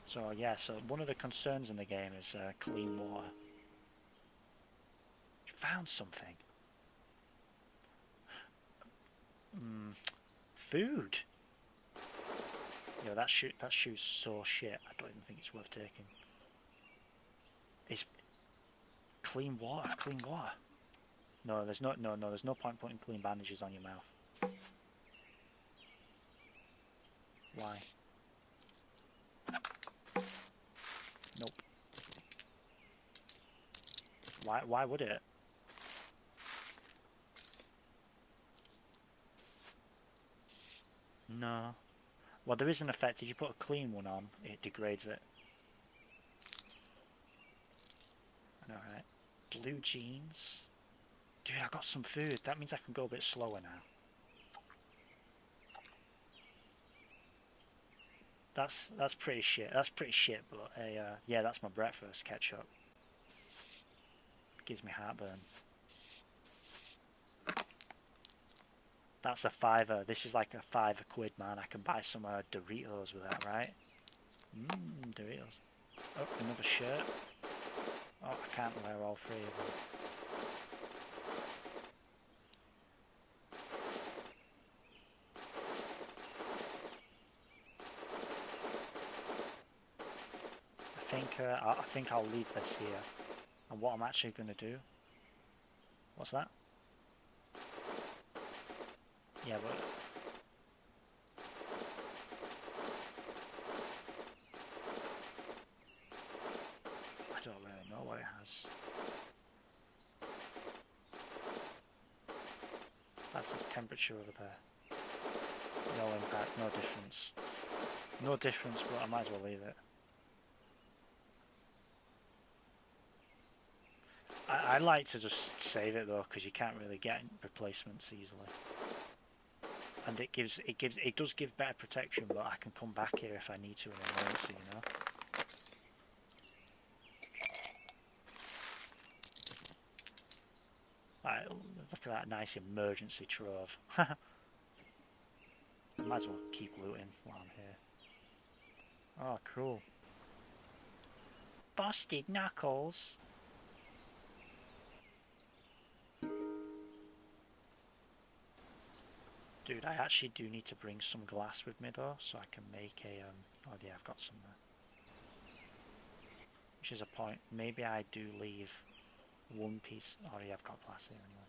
So yeah, so one of the concerns in the game is clean water. You found something. Food. Yo, that shoe's so shit. I don't even think it's worth taking. It's clean water. Clean water. No, there's no point putting clean bandages on your mouth. Why? Nope. Why would it? No. Well, there is an effect. If you put a clean one on, it degrades it. I know, right? Blue jeans. Dude, I got some food. That means I can go a bit slower now. That's pretty shit. That's pretty shit, but yeah, that's my breakfast. Ketchup. Gives me heartburn. That's a fiver. This is like a £5, man. I can buy some Doritos with that, right? Doritos. Oh, another shirt. Oh, I can't wear all three of them. I think I'll leave this here. And what I'm actually going to do... What's that? Yeah, but... I don't really know what it has. That's its temperature over there. No impact, no difference. No difference, but I might as well leave it. I like to just save it though, because you can't really get replacements easily. And it does give better protection, but I can come back here if I need to in an emergency, you know. Right, look at that nice emergency trove. I might as well keep looting while I'm here. Oh, cool. Busted knuckles. Dude, I actually do need to bring some glass with me though, so I can make a, oh yeah, I've got some there. Which is a point. Maybe I do leave one piece. Oh yeah, I've got glass here anyway.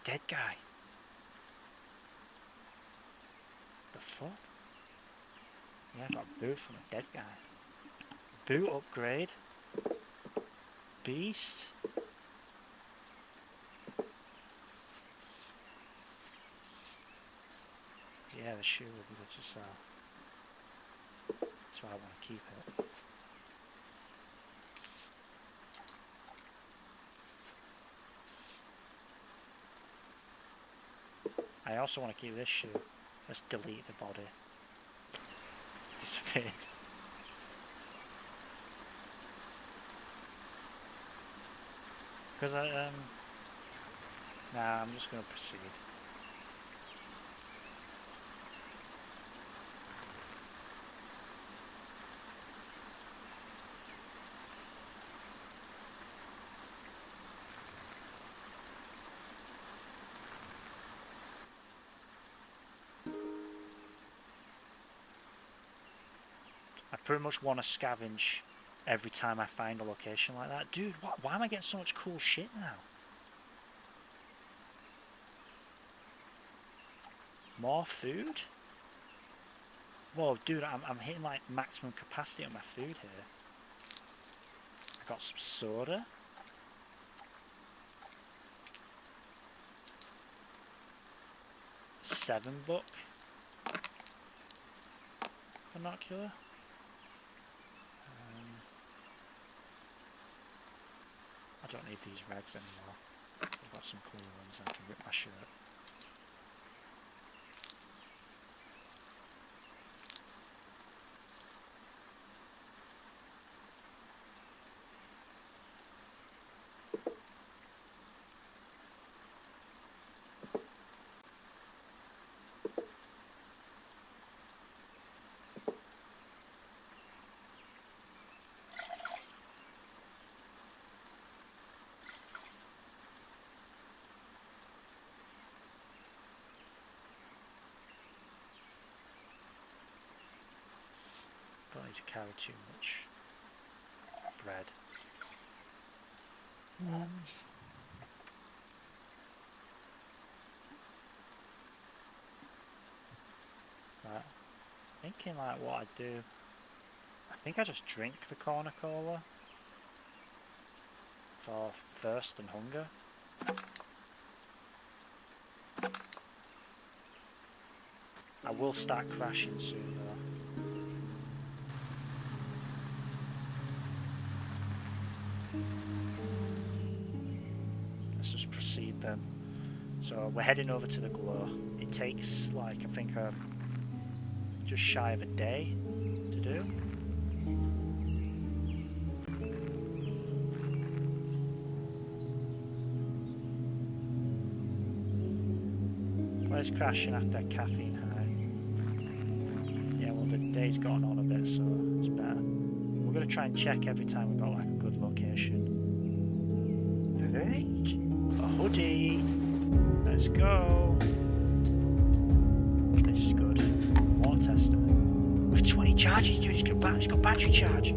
Dead guy. The fuck? Yeah, I got a boot from a dead guy. Boot upgrade. Beast. Yeah, the shoe will be good to sell. That's why I want to keep it. I also want to keep this shoe. Let's delete the body. Disappeared. Because nah, I'm just going to proceed. I pretty much want to scavenge every time I find a location like that. Dude, why am I getting so much cool shit now? More food? Whoa, dude, I'm hitting like maximum capacity on my food here. I got some soda. $7 binocular. I don't need these rags anymore. I've got some clean ones. I can rip my shirt. need to carry too much thread. So thinking like what I do. I think I just drink the corner cola for thirst and hunger. I will start crashing soon though. Let's just proceed then. So we're heading over to the glow. It takes like I think just shy of a day to do. Where's crashing after caffeine high? Yeah, well the day's gone on a bit, so it's better. We're gonna try and check every time we've got like a good location. A hoodie. Let's go. This is good. Water tester. With 20 charges, dude. It's got battery charge.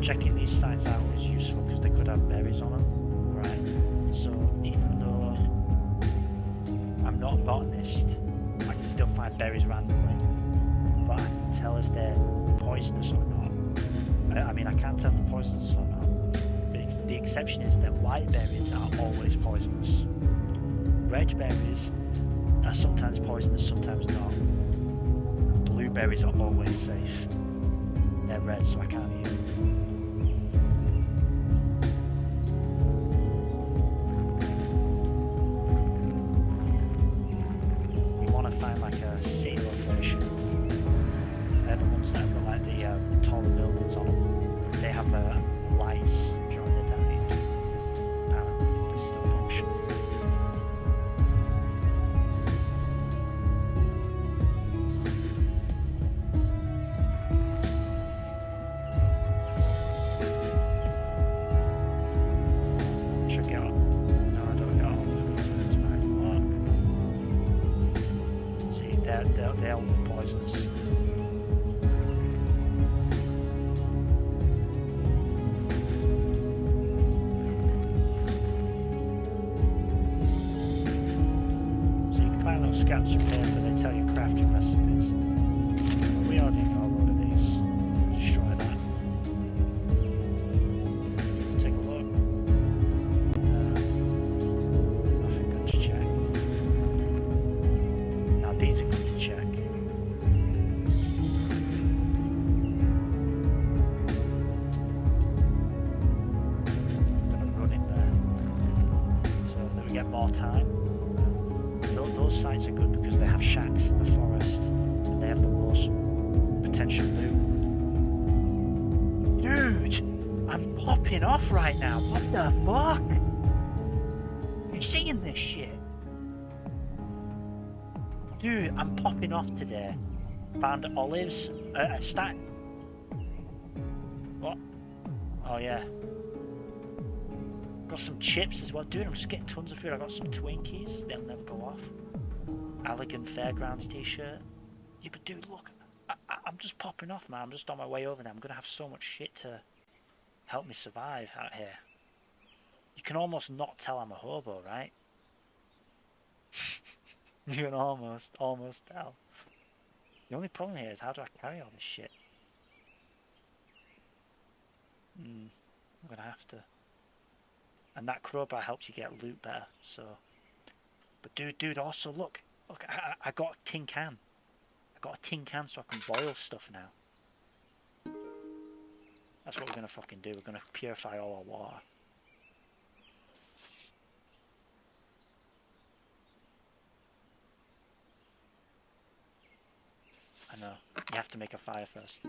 Checking these sites out is useful because they could have berries on them, right? So even though I'm not a botanist, I can still find berries randomly, but I can tell if they're poisonous or not. I mean, I can't tell if they're poisonous or not. The exception is that white berries are always poisonous. Red berries are sometimes poisonous, sometimes not. Blueberries are always safe. They're red, so I can't eat them. Find like a city location. They're the ones that have got like the taller buildings on them. They have lights during the night. Apparently, they still function. Should get on. No, I don't get on. See, they're all poisonous. So you can find little scraps of paper, they tell you crafting recipes. We already know a load of these. Destroy that. Take a look. Nothing good to check. Now these are good to check. More time. Those sites are good because they have shacks in the forest and they have the most potential loot. Dude, I'm popping off right now. What the fuck? You seeing this shit? Dude, I'm popping off today. Found olives. Stack. What? Oh yeah. Got some chips as well. Dude, I'm just getting tons of food. I got some Twinkies. They'll never go off. Allegan Fairgrounds t-shirt. Yeah, but dude, look. I'm just popping off, man. I'm just on my way over there. I'm going to have so much shit to help me survive out here. You can almost not tell I'm a hobo, right? You can almost tell. The only problem here is how do I carry all this shit? I'm going to have to. And that crowbar helps you get loot better, so. But dude, also look, I got a tin can. I got a tin can so I can boil stuff now. That's what we're gonna fucking do. We're gonna purify all our water. I know. You have to make a fire first.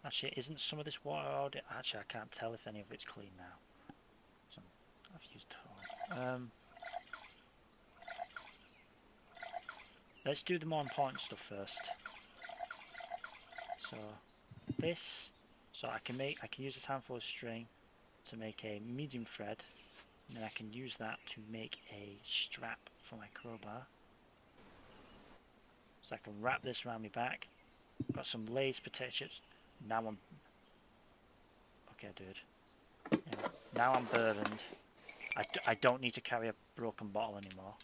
Actually, isn't some of this water already... Actually, I can't tell if any of it's clean now. So I've used all. Let's do the more important stuff first. So this, so I can use this handful of string to make a medium thread, and then I can use that to make a strap for my crowbar. So I can wrap this around my back. Got some lace protections. Now I'm... Okay, dude. Anyway, now I'm burdened. I don't need to carry a broken bottle anymore.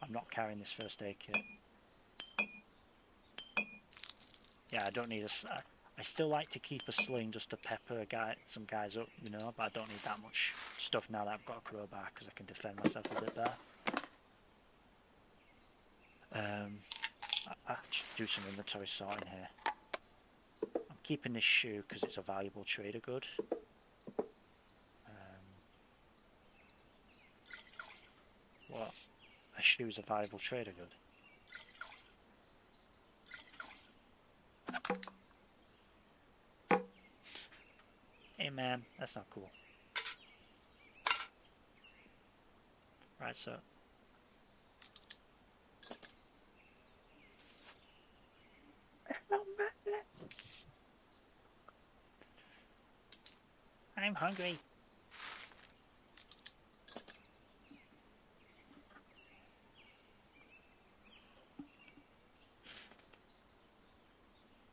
I'm not carrying this first aid kit. Yeah, I don't need a... I still like to keep a sling just to pepper some guys up, you know, but I don't need that much stuff now that I've got a crowbar because I can defend myself a bit better. I should do some inventory sorting here. I'm keeping this shoe because it's a valuable trader good. What? A shoe is a valuable trader good? Hey man, that's not cool. Right, so... I'm hungry.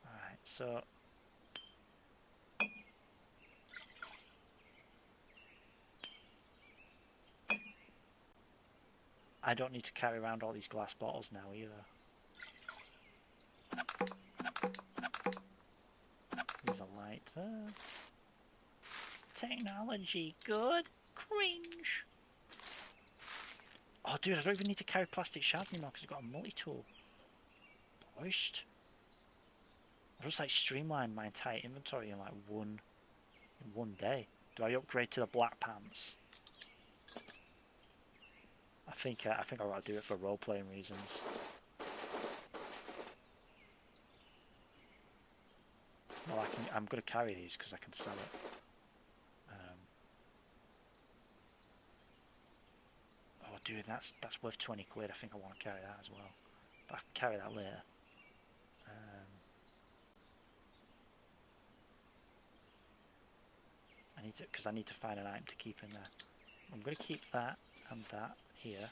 Alright, so... I don't need to carry around all these glass bottles now either. There's a light. Technology good. Cringe. Oh dude, I don't even need to carry plastic shards anymore because I've got a multi-tool. Boist. I just like streamlined my entire inventory in like one day. Do I upgrade to the black pants? I think I've got to do it for role-playing reasons. Well, I'm going to carry these because I can sell it. Oh, dude, that's worth 20 quid. I think I want to carry that as well. But I can carry that later. Because I need to find an item to keep in there. I'm going to keep that and that here.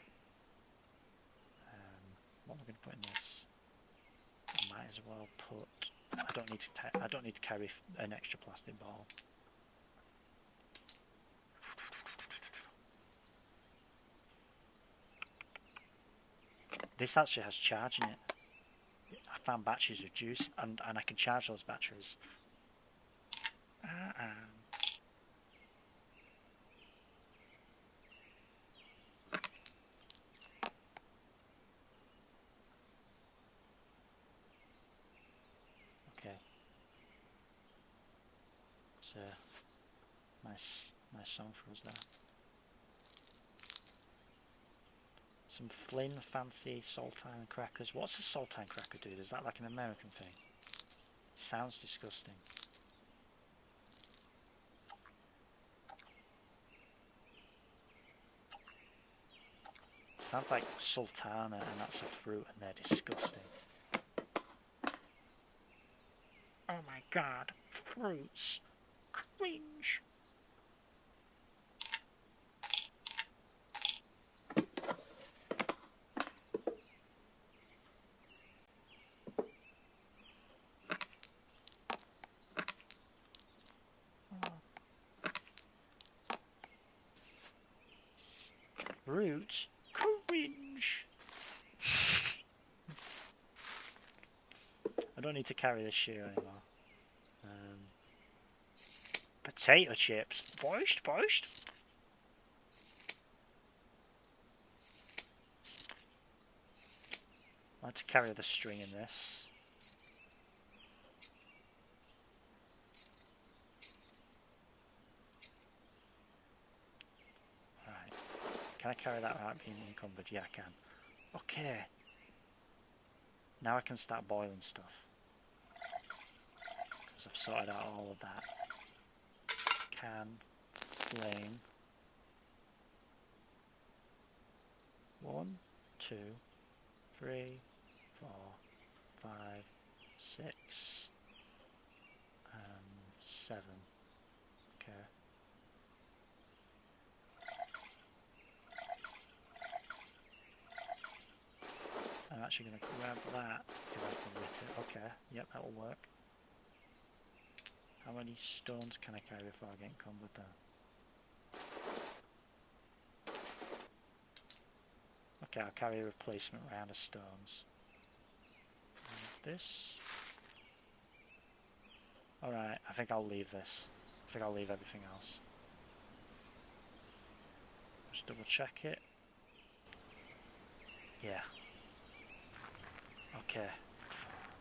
What am I going to put in this? I might as well put... I don't need to carry an extra plastic bottle. This actually has charge in it. I found batteries with juice, and I can charge those batteries. Okay. It's a nice song for us there. Some Flynn fancy saltine crackers. What's a saltine cracker, dude? Is that like an American thing? Sounds disgusting. Sounds like sultana, and that's a fruit, and they're disgusting. Oh my god, fruits. Cringe. Fruits? Cringe. I don't need to carry this shoe anymore. Potato chips. Boist. I like to carry the string in this. Can I carry that without being encumbered? Yeah, I can. Okay. Now I can start boiling stuff. Because I've sorted out all of that. Can, flame. 1, 2, 3, 4, 5, 6, 7. Okay. I'm actually going to grab that because I can lift it. Okay, yep, that will work. How many stones can I carry before I get encumbered then? Okay, I'll carry a replacement round of stones. And this. Alright, I think I'll leave this. I think I'll leave everything else. Just double check it. Yeah. Okay.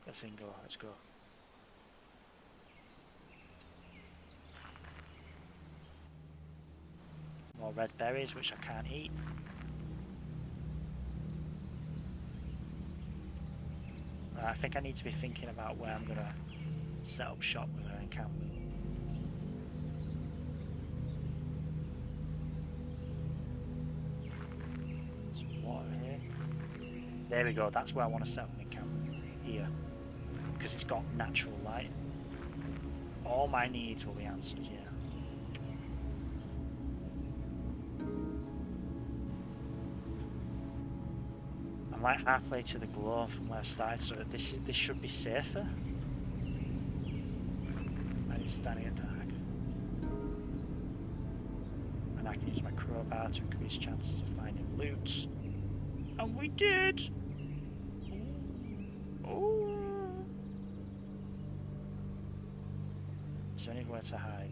Let's go, let's go. More red berries, which I can't eat. Right, I think I need to be thinking about where I'm going to set up shop with an encampment. Some water here. There we go, that's where I want to set up an encampment. Here. Because it's got natural light. All my needs will be answered, yeah. I'm like halfway to the glow from where I started, so this should be safer. And it's standing attack. And I can use my crowbar to increase chances of finding loot. And we did! Oh! Is there anywhere to hide?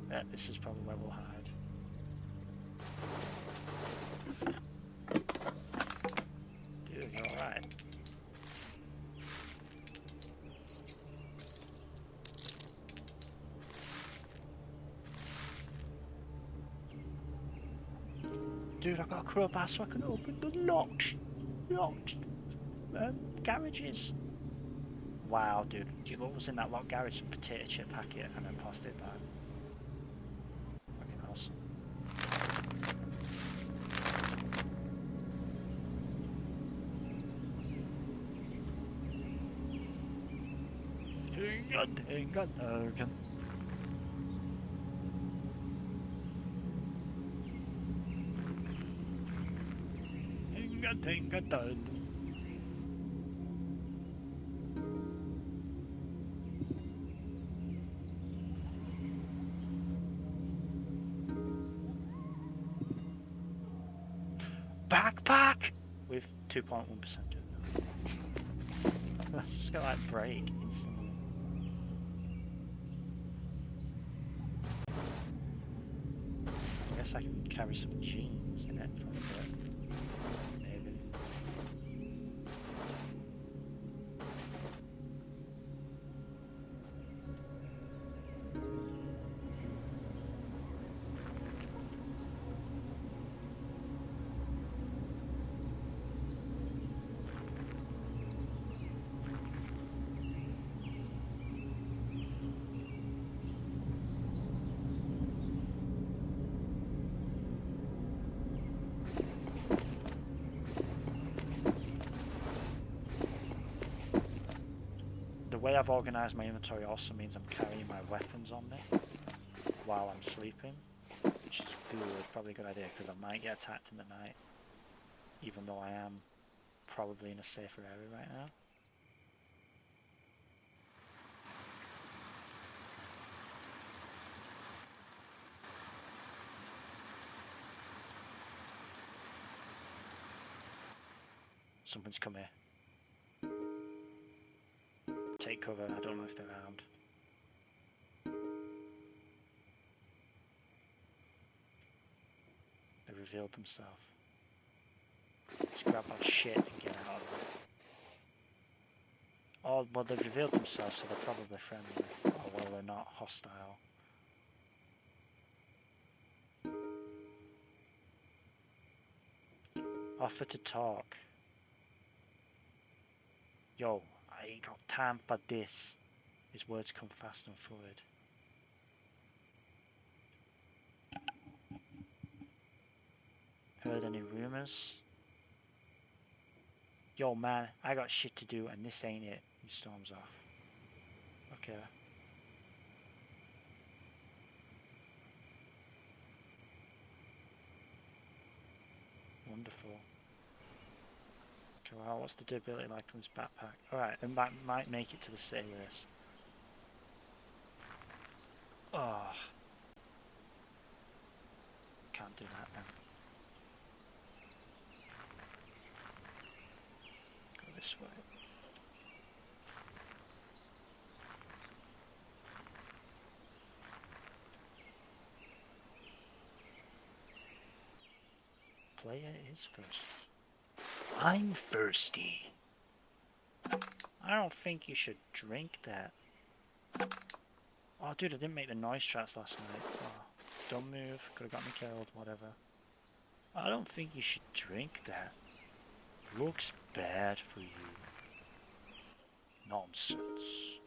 Yeah, this is probably where we'll hide. Dude, you're alright. Dude, I've got a crowbar so I can open the locked garages. Wow, dude. Do you know what was in that locked garage? A potato chip packet and a plastic bag. Fucking awesome. Backpack with 2.1%. That's just gonna like break instantly. I guess I can carry some jeans in it from there. Maybe. The way I've organised my inventory also means I'm carrying my weapons on me while I'm sleeping, which is good, probably a good idea because I might get attacked in the night, even though I am probably in a safer area right now. Someone's come here. Take cover, I don't know if they're around. They revealed themselves. Let's grab that shit and get out of there. Oh, well, they've revealed themselves, so they're probably friendly. Oh, well, they're not hostile. Offer to talk. Yo, I ain't got time for this. His words come fast and fluid. Heard any rumors? Yo man, I got shit to do and this ain't it. He storms off. Okay. Wonderful. Okay, well, what's the durability like from his backpack? Alright, it might make it to the city with this. Oh. Can't do that then. Go this way. Player is thirsty. I'm thirsty. I don't think you should drink that. Oh, dude, I didn't make the noise tracks last night. Oh, don't move. Could have got me killed. Whatever. I don't think you should drink that. Looks bad for you. Nonsense.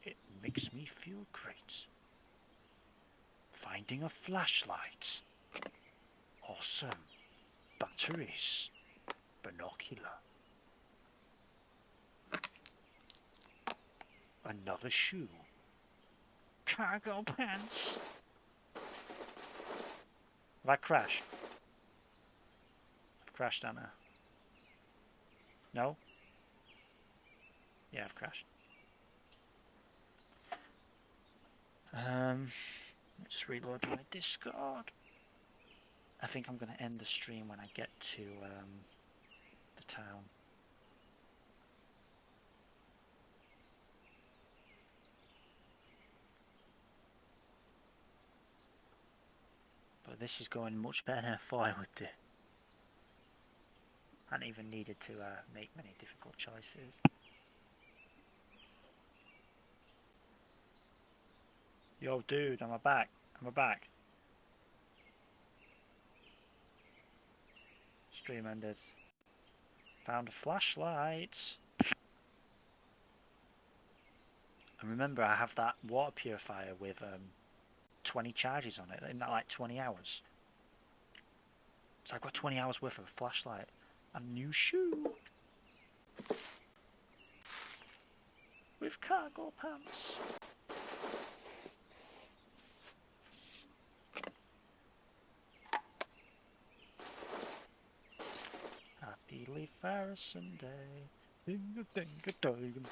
It makes me feel great. Finding a flashlight. Awesome. Batteries. Binocular. Another shoe. Cargo pants. Have I crashed? I've crashed, haven't I? No? Yeah, I've crashed. Just reload my Discord. I think I'm going to end the stream when I get to the town. But this is going much better than I thought I would do. I hadn't even needed to make many difficult choices. Yo, dude, am I back? Am I back? Stream ended. Found a flashlight. And remember, I have that water purifier with 20 charges on it. Isn't that like 20 hours? So I've got 20 hours worth of a flashlight. A new shoe. With cargo pants. Happily Farrison Day. Ding-a-ding-a-ding.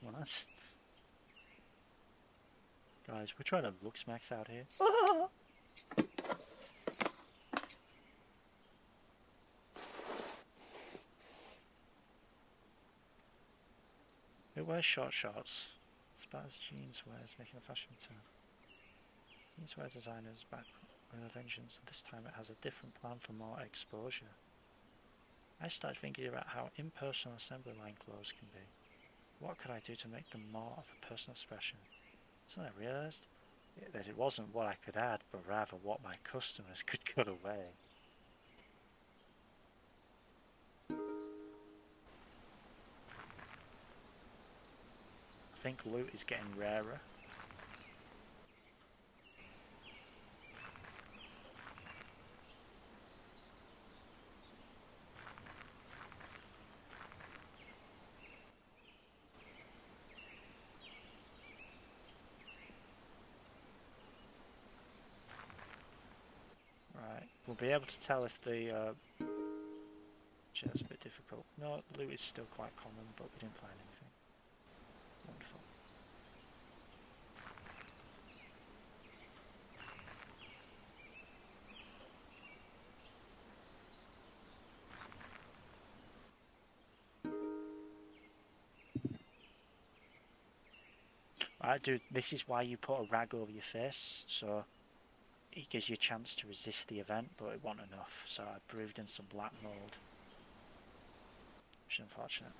What? Guys, we're trying to look smacks out here. Who wears short shorts? Spaz jeans wears making a fashion turn. Jeanswear designers back with a vengeance. This time it has a different plan for more exposure. I started thinking about how impersonal assembly line clothes can be. What could I do to make them more of a personal expression? So I realised that it wasn't what I could add, but rather what my customers could cut away. I think loot is getting rarer. Right, we'll be able to tell if the chair's a bit difficult. No, loot is still quite common, but we didn't find anything. Wonderful. Alright, dude, this is why you put a rag over your face, so it gives you a chance to resist the event, but it wasn't enough, so I brewed in some black mold. Which is unfortunate.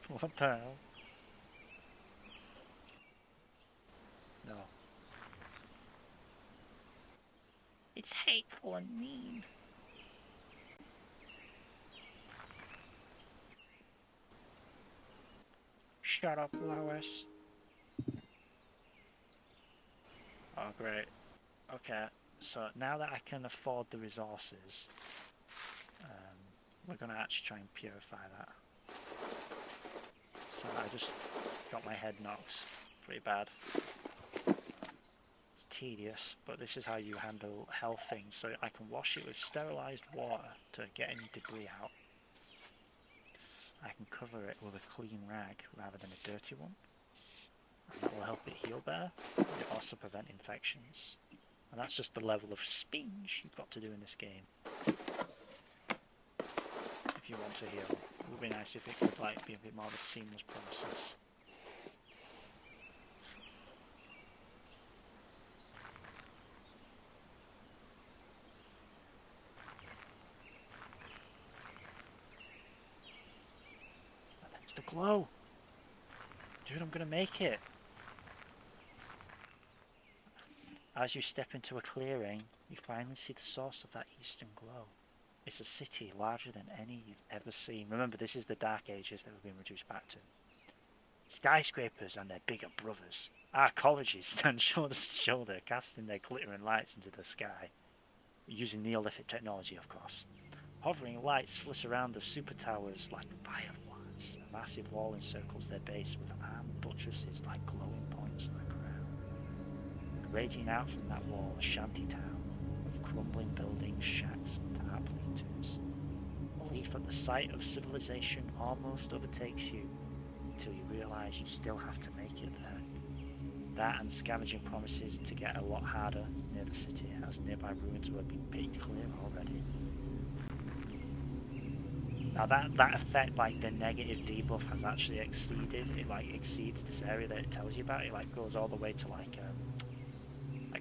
What the hell? No. It's hateful and mean. Shut up, Lois. Oh, great. Okay, so now that I can afford the resources, we're going to actually try and purify that. So I just got my head knocked pretty bad. It's tedious, but this is how you handle health things. So I can wash it with sterilised water to get any debris out. I can cover it with a clean rag rather than a dirty one. And that will help it heal better. It also prevent infections. And that's just the level of spinge you've got to do in this game. If you want to heal. It would be nice if it could like be a bit more of a seamless process. And that's the glow! Dude, I'm gonna make it! As you step into a clearing, you finally see the source of that eastern glow. It's a city larger than any you've ever seen. Remember, this is the Dark Ages that we've been reduced back to. Skyscrapers and their bigger brothers. Our colleges stand shoulder to shoulder, casting their glittering lights into the sky. Using Neolithic technology, of course. Hovering lights flit around the super towers like fireflies. A massive wall encircles their base with armed buttresses like glowing points in the ground. Raging out from that wall, a shanty town of crumbling buildings, shacks, and tarp lean-tos. Belief at the sight of civilization almost overtakes you until you realise you still have to make it there. That and scavenging promises to get a lot harder near the city, as nearby ruins were being picked clear already. Now that effect, like the negative debuff, has actually exceeded. It like exceeds this area that it tells you about. It like goes all the way to like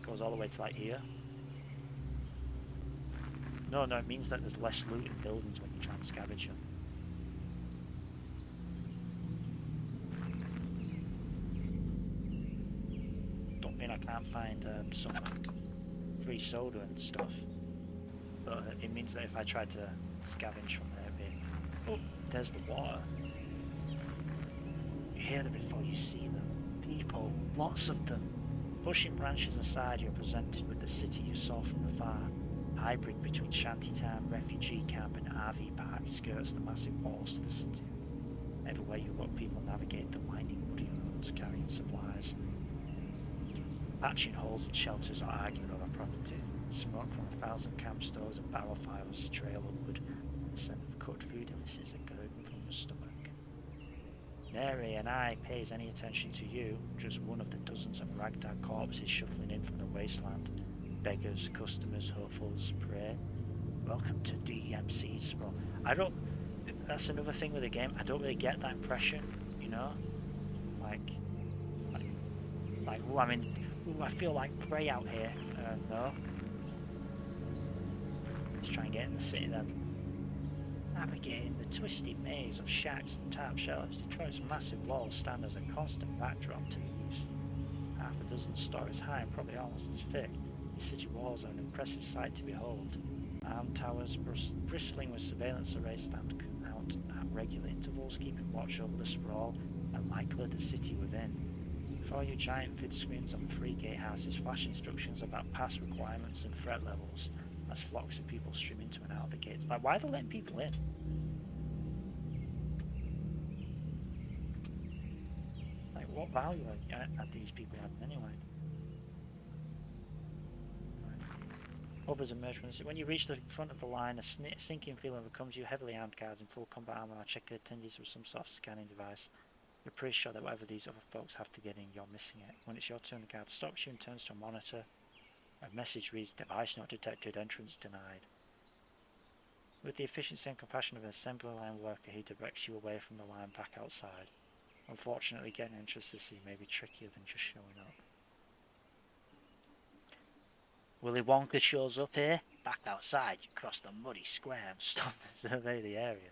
goes all the way to like here. No, it means that there's less loot in buildings when you try and scavenge them. Don't mean I can't find some free soda and stuff, but it means that if I try to scavenge from there, oh, there's the water. You hear them before you see them. People, lots of them. Pushing branches aside, you're presented with the city you saw from afar. A hybrid between shantytown, refugee camp and RV park skirts the massive walls to the city. Everywhere you look, people navigate the winding woody roads carrying supplies. Patching holes in shelters or arguing over property. Smoke from 1,000 camp stoves and barrel fires trail upward. The scent of cooked food elicits a gurgle from your stomach. Nary an eye pays any attention to you, just one of the dozens of ragtag corpses shuffling in from the wasteland. Beggars, customers, hopefuls, prey. Welcome to DMC's spot. That's another thing with the game, I don't really get that impression, you know? I feel like prey out here. No. Let's try and get in the city then. Navigating the twisted maze of shacks and tarp shelters, Detroit's massive walls stand as a constant backdrop to the east. Half a dozen stories high and probably almost as thick, the city walls are an impressive sight to behold. Armed towers bristling with surveillance arrays stand out at regular intervals, keeping watch over the sprawl and likely the city within. Before you, giant vid screens on 3 gatehouses flash instructions about pass requirements and threat levels as flocks of people stream into and out of the gates. Like, why are they letting people in? Like, what value are these people having anyway? Others emerge from the city. When you reach the front of the line, a sinking feeling overcomes you. Heavily armed guards in full combat armor are checking attendees with some sort of scanning device. You're pretty sure that whatever these other folks have to get in, you're missing it. When it's your turn, the guard stops you and turns to a monitor. A message reads, "Device not detected, entrance denied." With the efficiency and compassion of an assembly line worker, he directs you away from the line back outside. Unfortunately, getting entrance to sea may be trickier than just showing up. Willy Wonka shows up here. Back outside, you cross the muddy square and stop to survey the area.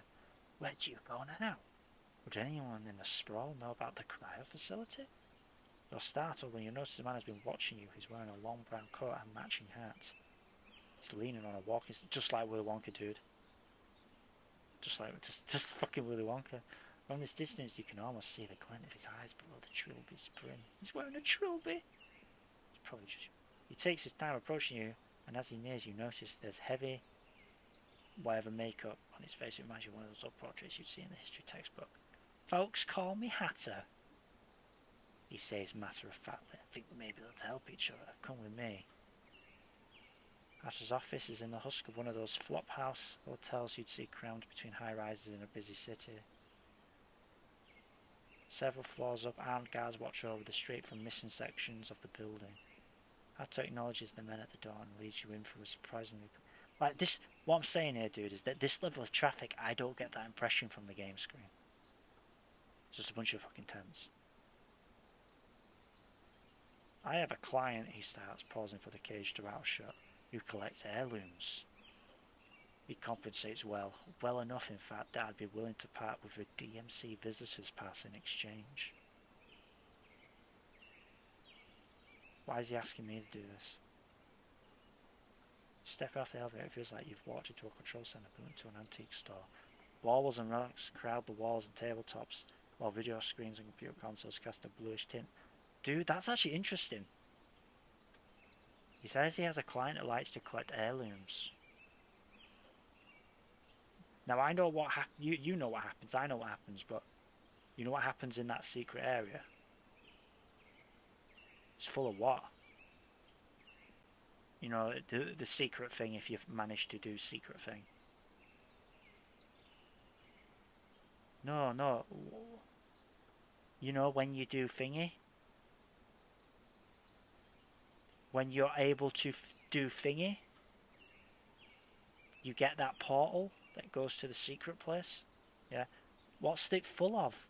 Where do you go now? Would anyone in the sprawl know about the cryo facility? You're startled when you notice a man has been watching you. He's wearing a long brown coat and matching hat. He's leaning on a walking stick, just like Willy Wonka, dude. Just fucking Willy Wonka. From this distance, you can almost see the glint of his eyes below the trilby's brim. He's wearing a trilby. He's probably just... He takes his time approaching you, and as he nears you, notice there's heavy, whatever makeup on his face. It reminds you of one of those old portraits you'd see in the history textbook. Folks call me Hatter, he says matter-of-factly. I think we may be able to help each other. Come with me. Hatter's office is in the husk of one of those flop house hotels you'd see crammed between high-rises in a busy city. Several floors up, armed guards watch over the street from missing sections of the building. Hatter acknowledges the men at the door and leads you in for a surprisingly... Like, this... What I'm saying here, dude, is that this level of traffic, I don't get that impression from the game screen. It's just a bunch of fucking tents. I have a client, he starts, pausing for the cage to rattle shut, who collects heirlooms. He compensates well enough in fact that I'd be willing to part with a DMC visitor's pass in exchange. Why is he asking me to do this? Stepping off the elevator, it feels like you've walked into a control centre but into an antique store. Walls and relics crowd the walls and tabletops, while video screens and computer consoles cast a bluish tint. Dude, that's actually interesting. He says he has a client that likes to collect heirlooms. Now I know what you know what happens, I know what happens, but you know what happens in that secret area? It's full of what? You know, the secret thing, if you've managed to do secret thing. No. You know when you do thingy? When you're able to do thingy? You get that portal that goes to the secret place? Yeah. What's it full of?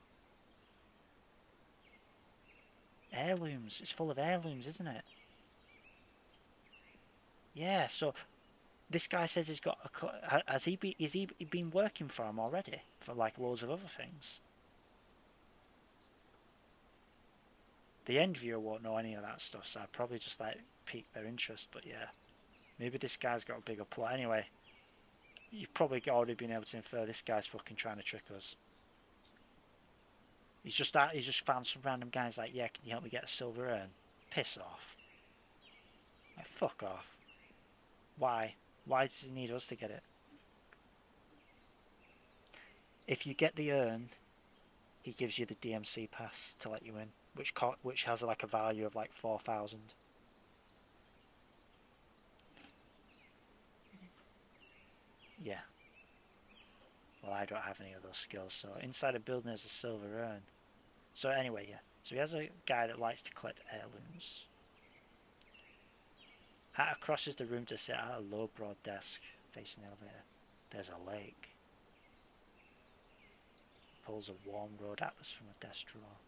Heirlooms. It's full of heirlooms, isn't it? Yeah, so this guy says he's got a... Has he been working for him already? For like loads of other things? The end viewer won't know any of that stuff, so I'd probably just like pique their interest, but yeah. Maybe this guy's got a bigger plot. Anyway, you've probably already been able to infer this guy's fucking trying to trick us. He's just found some random guys like, yeah, can you help me get a silver urn? Piss off. Like, fuck off. Why? Why does he need us to get it? If you get the urn, he gives you the DMC pass to let you in, which has like a value of like 4,000. Yeah. Well, I don't have any of those skills, so inside a building there's a silver urn. So anyway, yeah. So he has a guy that likes to collect heirlooms. Hatter crosses the room to sit at a low, broad desk facing the elevator. There's a lake. Pulls a warm road atlas from a desk drawer.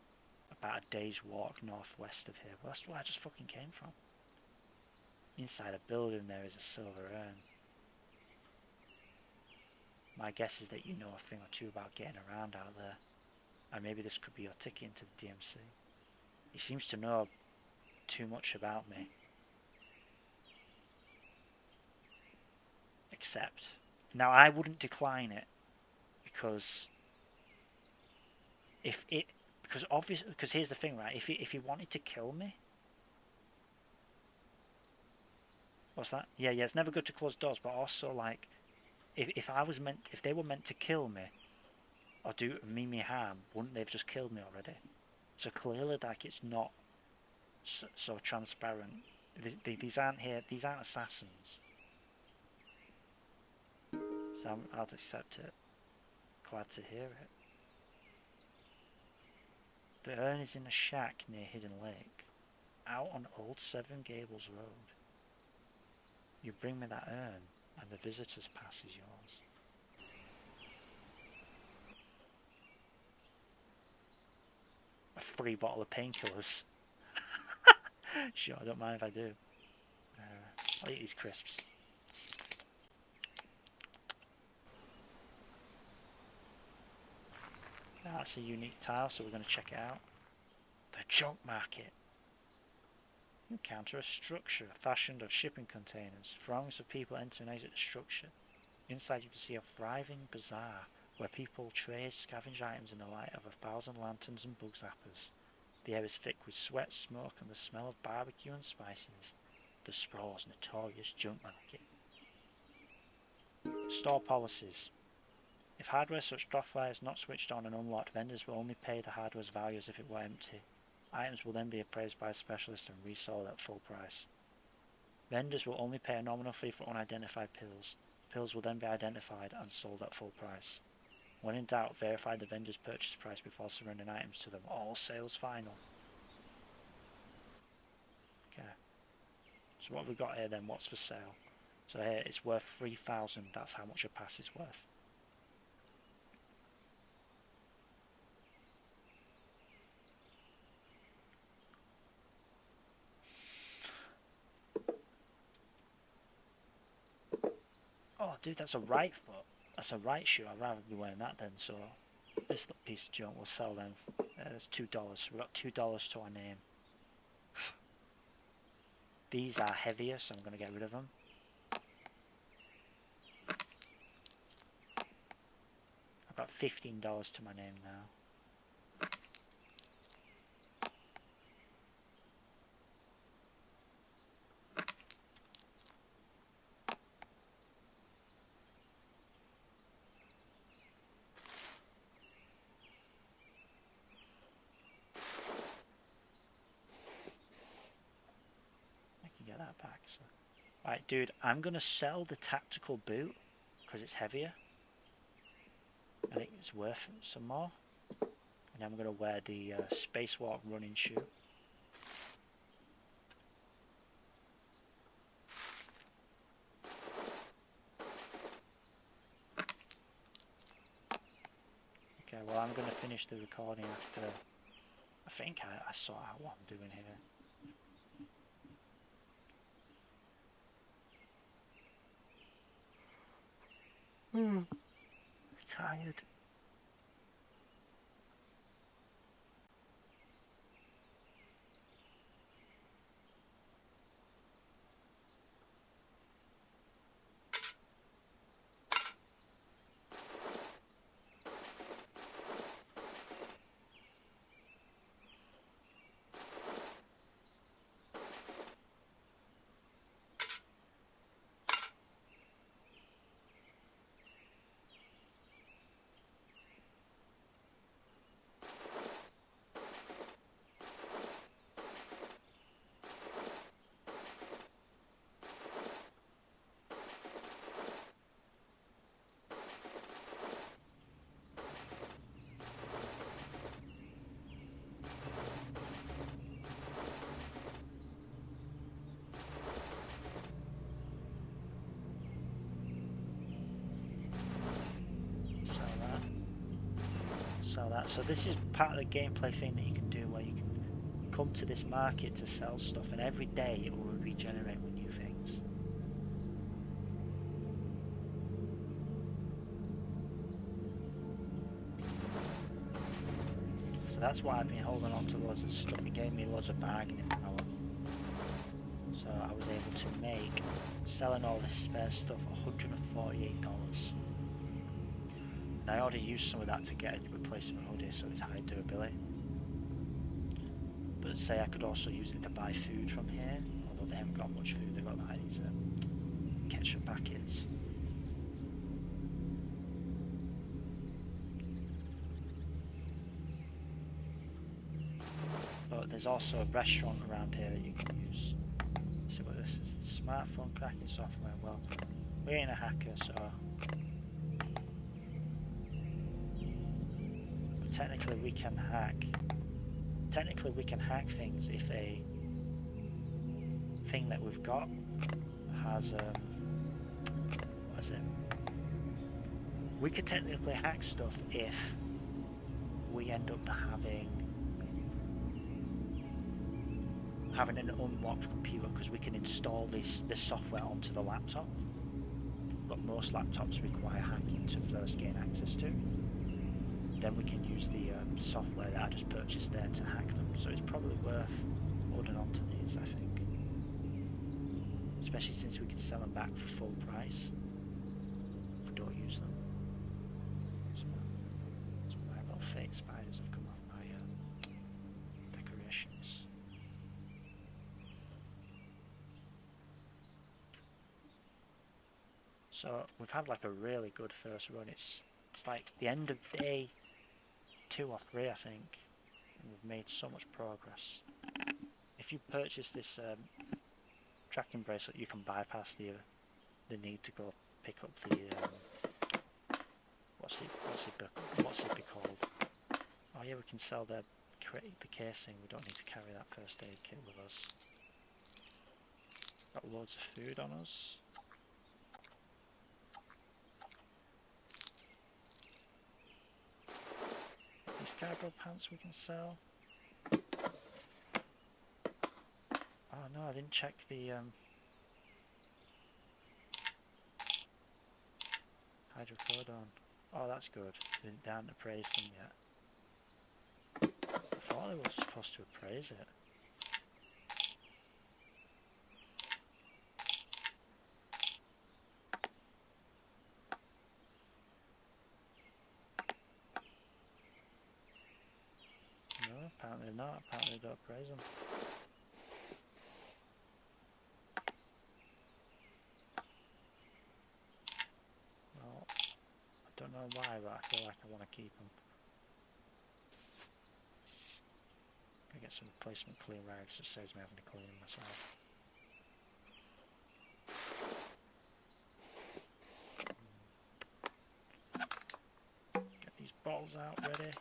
About a day's walk northwest of here. Well, that's where I just fucking came from. Inside a building there is a silver urn. My guess is that you know a thing or two about getting around out there. And maybe this could be your ticket into the DMC. He seems to know too much about me. Except, now I wouldn't decline it because because here's the thing, right? If he wanted to kill me, what's that? Yeah, it's never good to close doors, but also like, if they were meant to kill me or do me harm, wouldn't they've just killed me already? So clearly, like, it's not so transparent. These aren't assassins. So I'll accept it. Glad to hear it. The urn is in a shack near Hidden Lake, out on Old Seven Gables Road. You bring me that urn, and the visitor's pass is yours. free bottle of painkillers. Sure, I don't mind if I do. I'll eat these crisps. That's a unique tile, so we're going to check it out. The junk market. You encounter a structure fashioned of shipping containers. Throngs of people enter and exit the structure. Inside you can see a thriving bazaar where people trade scavenge items in the light of 1,000 lanterns and bug zappers. The air is thick with sweat, smoke and the smell of barbecue and spices. The Sprawl's notorious junk market. Store policies. If hardware such software is not switched on and unlocked, vendors will only pay the hardware's value as if it were empty. Items will then be appraised by a specialist and resold at full price. Vendors will only pay a nominal fee for unidentified pills. Pills will then be identified and sold at full price. When in doubt, verify the vendor's purchase price before surrendering items to them. All sales final. Okay. So what have we got here then? What's for sale? So here it's worth 3,000. That's how much a pass is worth. Oh, dude, that's a right foot. That's a right shoe. I'd rather be wearing that then. So this little piece of junk will sell them. That's $2. So we've got $2 to our name. These are heavier, so I'm going to get rid of them. I've got $15 to my name now. That back. So. Right, dude, I'm going to sell the tactical boot because it's heavier. I think it's worth some more. And I'm going to wear the spacewalk running shoe. Okay, well, I'm going to finish the recording after. I think I saw out what I'm doing here. Tired. Sell that. So this is part of the gameplay thing that you can do where you can come to this market to sell stuff and every day it will regenerate with new things. So that's why I've been holding on to loads of stuff. It gave me loads of bargaining power. So I was able to make, selling all this spare stuff, $148. And I already used some of that to get a replacement hoodie so it's high durability. But say I could also use it to buy food from here, although they haven't got much food, they've got like these ketchup packets. But there's also a restaurant around here that you can use. Let's see what this is. Smartphone cracking software. Well, we ain't a hacker, so. But technically we can hack. Technically we can hack things if a thing that we've got has what is it? We could technically hack stuff if we end up having having an unlocked computer because we can install this software onto the laptop, but most laptops require hacking to first gain access to. Then we can use the software that I just purchased there to hack them, so it's probably worth holding on to these, I think. Especially since we can sell them back for full price if we don't use them. Some my little fake spiders have come off my decorations. So we've had like a really good first run. It's like the end of day 2 or 3, I think, and we've made so much progress. If you purchase this tracking bracelet, you can bypass the need to go pick up the what's it be called? Oh yeah, we can sell the casing. We don't need to carry that first aid kit with us. Got loads of food on us. These cargo pants we can sell. Oh no, I didn't check the hydrocodone. Oh, that's good. They haven't appraised them yet. I thought they were supposed to appraise it. No, apparently not. Apparently they don't appraise them. Well, I don't know why, but I feel like I want to keep them. I'm gonna get some replacement clean rags, just saves me having to clean them myself. Get these bottles out ready.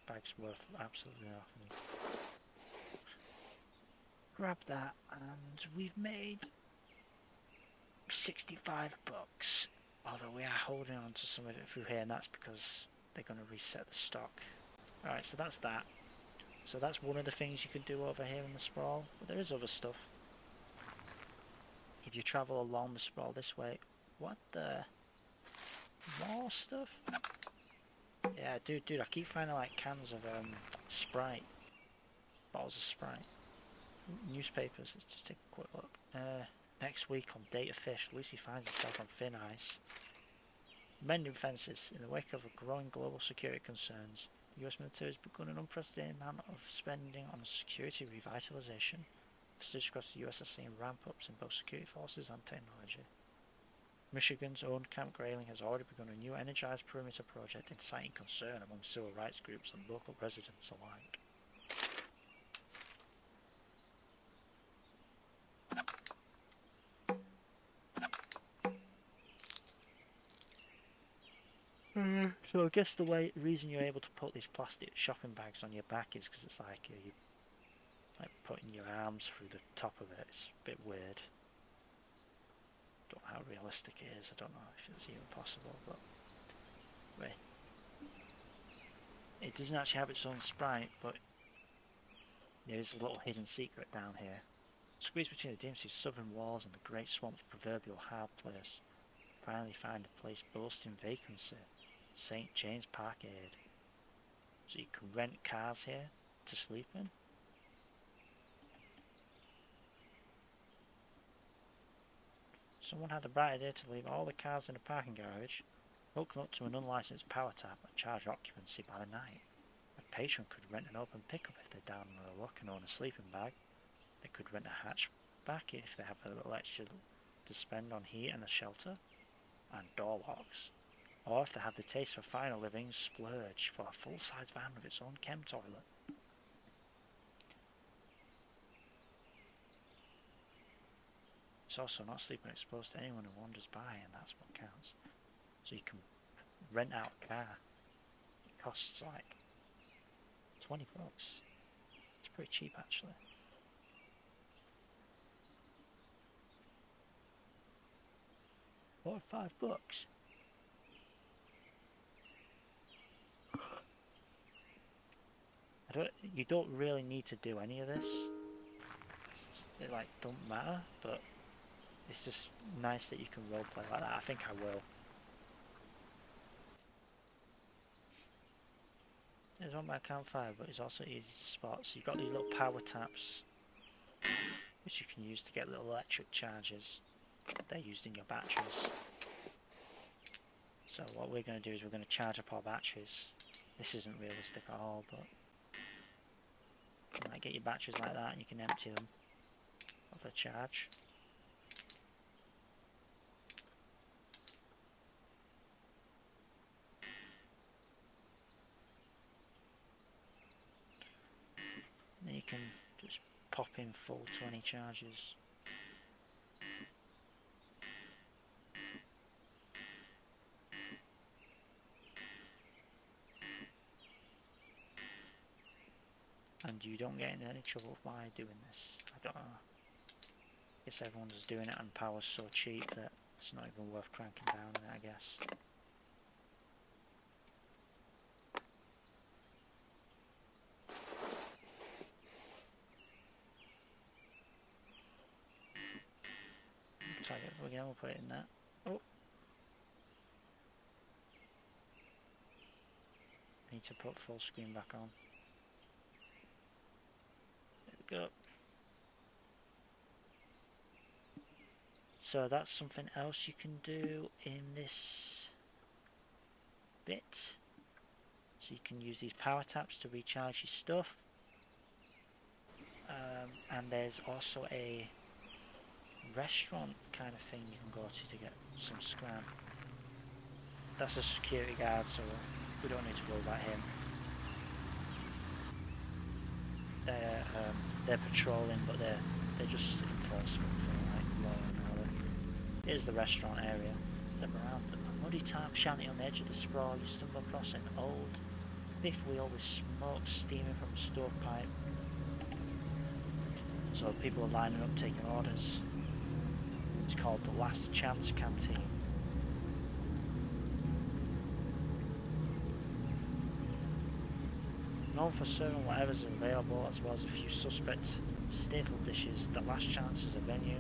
Bag's worth absolutely nothing. Grab that, and we've made 65 bucks. Although we are holding on to some of it through here, and that's because they're going to reset the stock. Alright, so that's that. So that's one of the things you can do over here in the sprawl, but there is other stuff. If you travel along the sprawl this way, what the? More stuff? Yeah, dude, I keep finding like cans of Sprite. Bottles of Sprite. Newspapers, let's just take a quick look. Next week on Data Fish, Lucy finds herself on thin ice. Mending fences. In the wake of growing global security concerns, the US military has begun an unprecedented amount of spending on security revitalization. Facilities across the US are seeing ramp-ups in both security forces and technology. Michigan's own Camp Grayling has already begun a new energized perimeter project, inciting concern among civil rights groups and local residents alike. So I guess the reason you're able to put these plastic shopping bags on your back is because it's like you like putting your arms through the top of it. It's a bit weird. Don't know how realistic it is. I don't know if it's even possible, but wait. It doesn't actually have its own sprite, but there is a little hidden secret down here. Squeezed between the DMC's southern walls and the great swamp's proverbial hard place, finally find a place boasting vacancy. St. James Parkade. So you can rent cars here to sleep in. Someone had the bright idea to leave all the cars in a parking garage, hook them up to an unlicensed power tap and charge occupancy by the night. A patron could rent an open pickup if they're down on their luck and own a sleeping bag. They could rent a hatchback if they have a little extra to spend on heat and a shelter, and door locks. Or if they have the taste for finer living, splurge for a full-size van with its own chem toilet. It's also not sleeping exposed to anyone who wanders by, and that's what counts. So you can rent out a car. It costs like $20. It's pretty cheap actually. $5. You don't really need to do any of this. It like don't matter, but it's just nice that you can roleplay like that. I think I will. There's one by campfire, but it's also easy to spot. So you've got these little power taps, which you can use to get little electric charges. They're used in your batteries. So what we're going to do is we're going to charge up our batteries. This isn't realistic at all, but you might get your batteries like that and you can empty them of their charge. And then you can just pop in full 20 charges. And you don't get in any trouble by doing this. I don't know. I guess everyone's doing it and power's so cheap that it's not even worth cranking down on it, I guess. Try it again, we'll put it in there. Oh! Need to put full screen back on. There we go. So that's something else you can do in this bit. So you can use these power taps to recharge your stuff. And there's also a restaurant kind of thing you can go to get some scram. That's a security guard, so we don't need to worry about him. They're patrolling, but they're just enforcement for like law and order. Here's the restaurant area. Step around a muddy tarp shanty on the edge of the sprawl. You stumble across an old fifth wheel with smoke steaming from a stovepipe. So people are lining up taking orders. It's called the Last Chance Canteen. Known for serving whatever's available, as well as a few suspect staple dishes, the Last Chance is a venue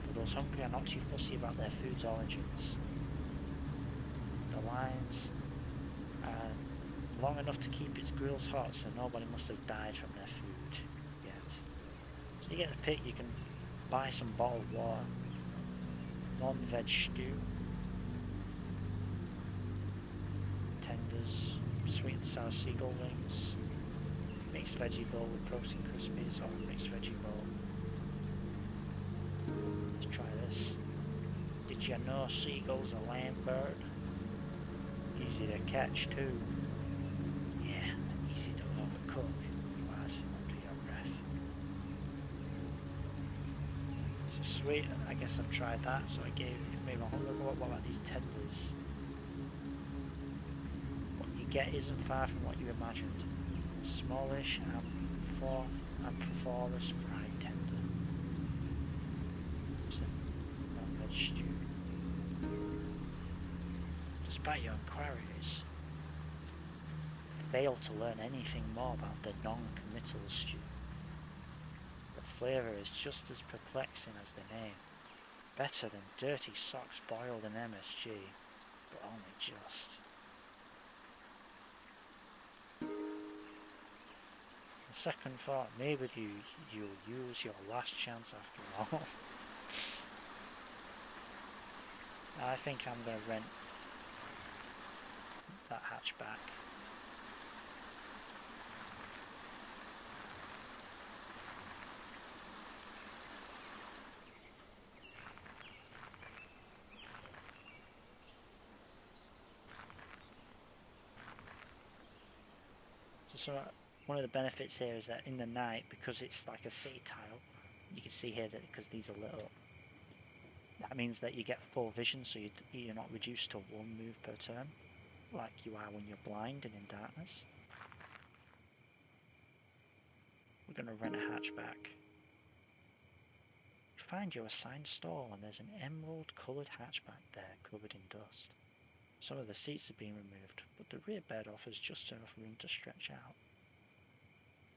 for those hungry and not too fussy about their food's origins. The lines are long enough to keep its grills hot, so nobody must have died from their food yet. So you get to pick, you can buy some bottled water, non-veg stew, tenders, sweet and sour seagull wings, mixed veggie bowl with protein crispies, or mixed veggie bowl. Let's try this. Did you know seagull's a land bird? Easy to catch too. Yeah, and easy to overcook, you add under your breath. So sweet, I guess I've tried that, so I gave maybe a hunger. What about these tenders? What you get isn't far from what you imagined. Smallish and performance fried tender. It's a non-veg stew. Despite your inquiries, fail to learn anything more about the non-committal stew. The flavour is just as perplexing as the name. Better than dirty socks boiled in MSG, but only just. On second thought, maybe you'll use your last chance after all. I think I'm going to rent that hatchback. So one of the benefits here is that in the night, because it's like a city tile, you can see here that because these are lit up, that means that you get full vision, so you're not reduced to one move per turn. like you are when you're blind and in darkness. We're going to rent a hatchback. You find your assigned stall and there's an emerald coloured hatchback there covered in dust. Some of the seats have been removed, but the rear bed offers just enough room to stretch out.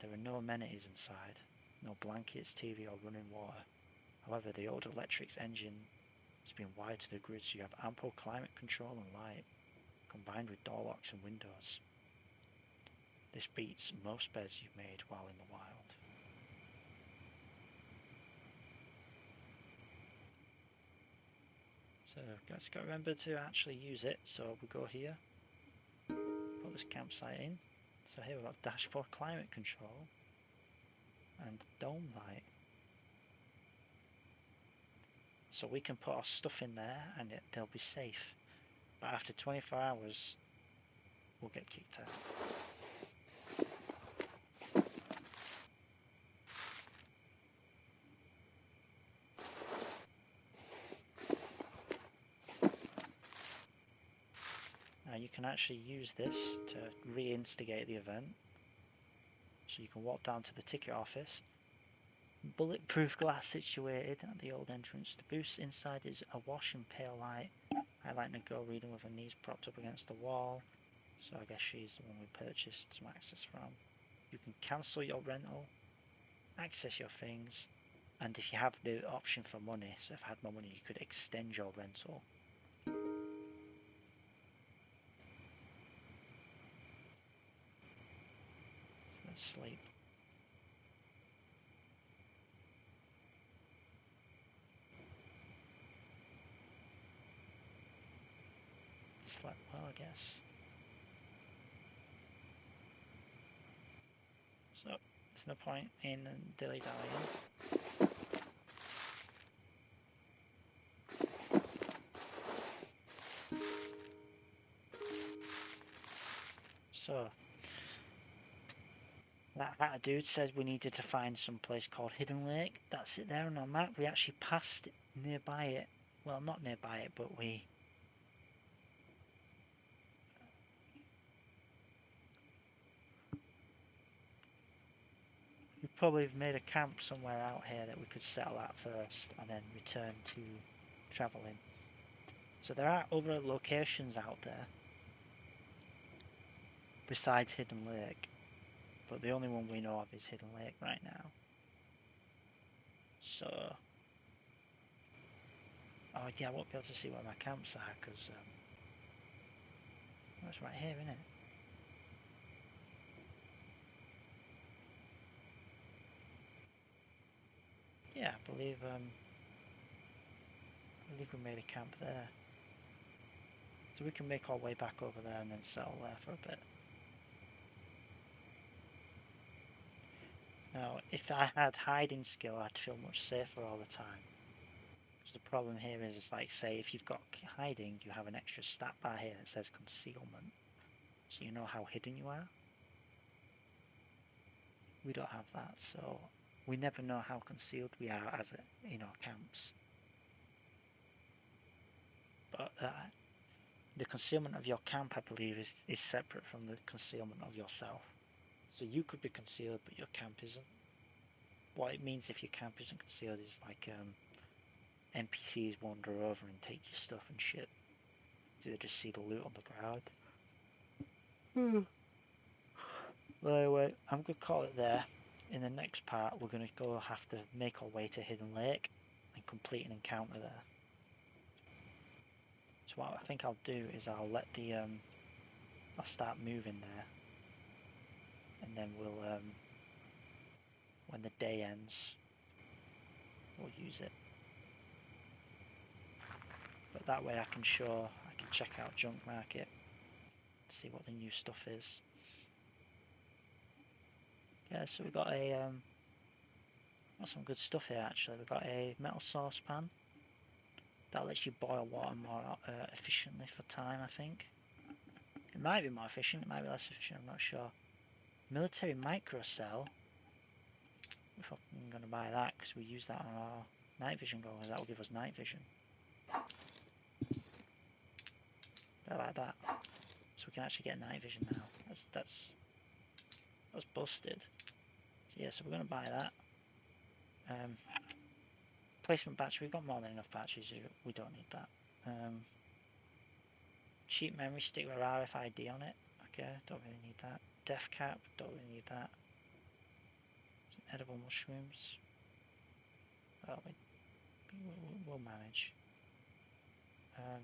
There are no amenities inside, no blankets, TV or running water. However, the old electric's engine has been wired to the grid so you have ample climate control and light, combined with door locks and windows. This beats most beds you've made while in the wild. So just got to remember to actually use it. So we go here, put this campsite in. So here we've got dashboard climate control and dome light. So we can put our stuff in there and they'll be safe. But after 24 hours, we'll get kicked out. Now you can actually use this to reinstigate the event. So you can walk down to the ticket office. Bulletproof glass situated at the old entrance. The booth inside is awash in pale light, highlighting a girl reading with her knees propped up against the wall. So I guess she's the one we purchased some access from. You can cancel your rental, access your things, and if you have the option for money, so if I had more money, you could extend your rental. So let's sleep. Slept well, I guess. So there's no point in dilly-dallying. So that dude said we needed to find some place called Hidden Lake. That's it there on our map. We actually passed nearby it. Well, not nearby it, but we probably have made a camp somewhere out here that we could settle at first and then return to travelling. So there are other locations out there besides Hidden Lake, but the only one we know of is Hidden Lake right now. So, oh yeah, I won't be able to see where my camps are because it's right here, isn't it? Yeah, I believe we made a camp there. So we can make our way back over there and then settle there for a bit. Now, if I had hiding skill, I'd feel much safer all the time. Because the problem here is, it's like, say, if you've got hiding, you have an extra stat bar here that says concealment. So you know how hidden you are. We don't have that, so we never know how concealed we are as in our camps. But the concealment of your camp, I believe, is separate from the concealment of yourself. So you could be concealed, but your camp isn't. What it means if your camp isn't concealed is like NPCs wander over and take your stuff and shit. They just see the loot on the ground. Well, anyway, I'm going to call it there. In the next part, we're going to have to make our way to Hidden Lake and complete an encounter there. So what I think I'll do is I'll let I'll start moving there, and then we'll when the day ends, we'll use it. But that way I can check out Junk Market, see what the new stuff is. Yeah, so we've got got some good stuff here actually. We've got a metal saucepan that lets you boil water more efficiently for time, I think. It might be more efficient, it might be less efficient, I'm not sure. Military microcell. We're fucking gonna buy that because we use that on our night vision goggles. That will give us night vision. I like that. So So we can actually get night vision now. That's busted. So yeah, so we're gonna buy that. Placement battery, we've got more than enough batteries, we don't need that. Cheap memory stick with RFID on it. Okay, don't really need that. Death cap, don't really need that. Some edible mushrooms. Well, we'll manage. I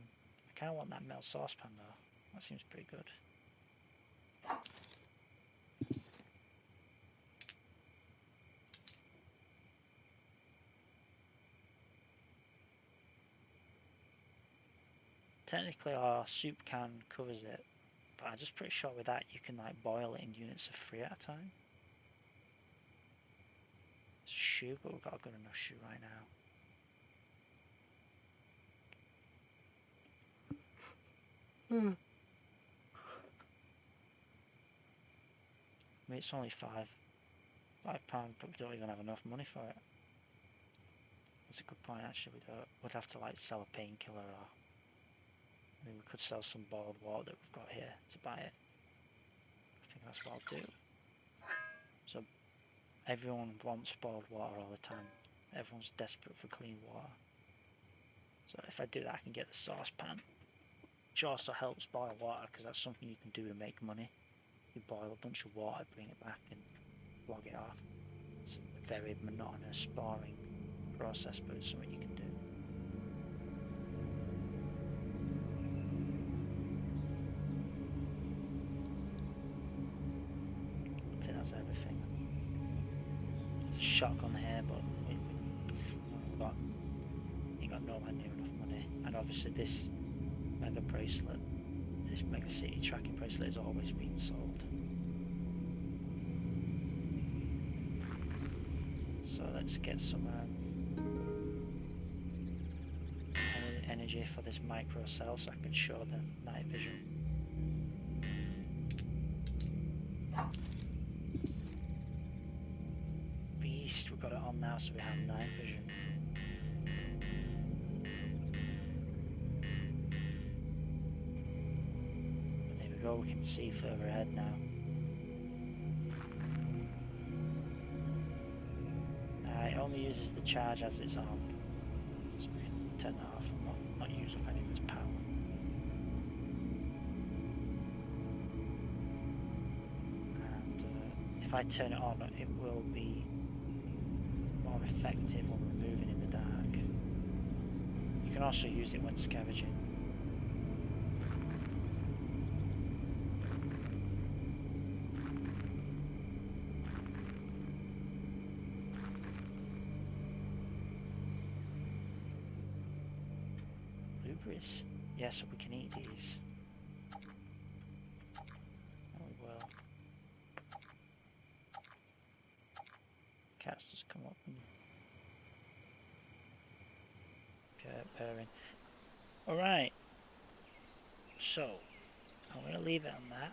kind of want that metal saucepan though. That seems pretty good. Technically our soup can covers it, but I'm just pretty sure with that you can like boil it in units of 3 at a time. It's a shoe, but we've got a good enough shoe right now. I mean, it's only £5, but we don't even have enough money for it. That's a good point actually. We'd have to like sell a painkiller, or I mean we could sell some boiled water that we've got here to buy it. I think that's what I'll do. So everyone wants boiled water all the time. Everyone's desperate for clean water. So if I do that I can get the saucepan, which also helps boil water because that's something you can do to make money. You boil a bunch of water, bring it back and log it off. It's a very monotonous, boring process, but it's something you can do. I think that's everything. There's a shotgun here, but we've got nowhere near enough money. And obviously this mega bracelet, this mega city tracking bracelet is always being sold. So let's get some energy for this micro cell so I can show the night vision. Beast, we've got it on now so we have night vision. But there we go, we can see further ahead now. It only uses the charge as it's on, so we can turn that off and not use up any of its power. And if I turn it on, it will be more effective when we're moving in the dark. You can also use it when scavenging. Blueberries. Yeah, so we can eat these. And we will. Cats just come up and purring. Alright. So, I'm going to leave it on that.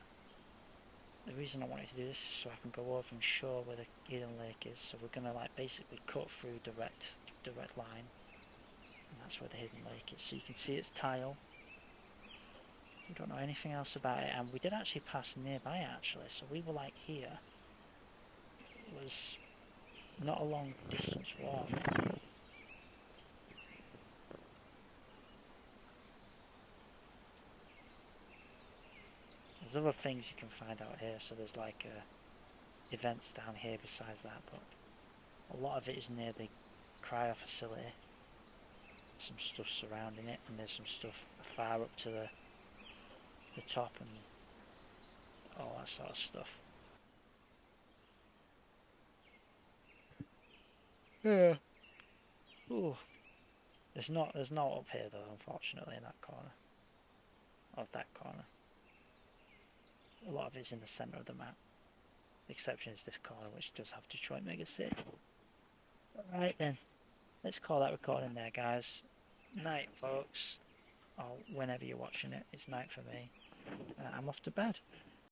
The reason I wanted to do this is so I can go over and show where the hidden lake is. So we're going to like basically cut through direct line. And that's where the hidden lake is. So you can see it's tile. We don't know anything else about it. And we did actually pass nearby actually. So we were like here. It was not a long distance walk. There's other things you can find out here. So there's like events down here besides that. But a lot of it is near the cryo facility. Some stuff surrounding it, and there's some stuff far up to the top and all that sort of stuff. Yeah. Ooh. There's not up here though, unfortunately, in that corner. Or that corner. A lot of it's in the centre of the map. The exception is this corner, which does have Detroit Mega City. Alright then. Let's call that recording there, guys. Night, folks. Or whenever you're watching it. It's night for me. I'm off to bed.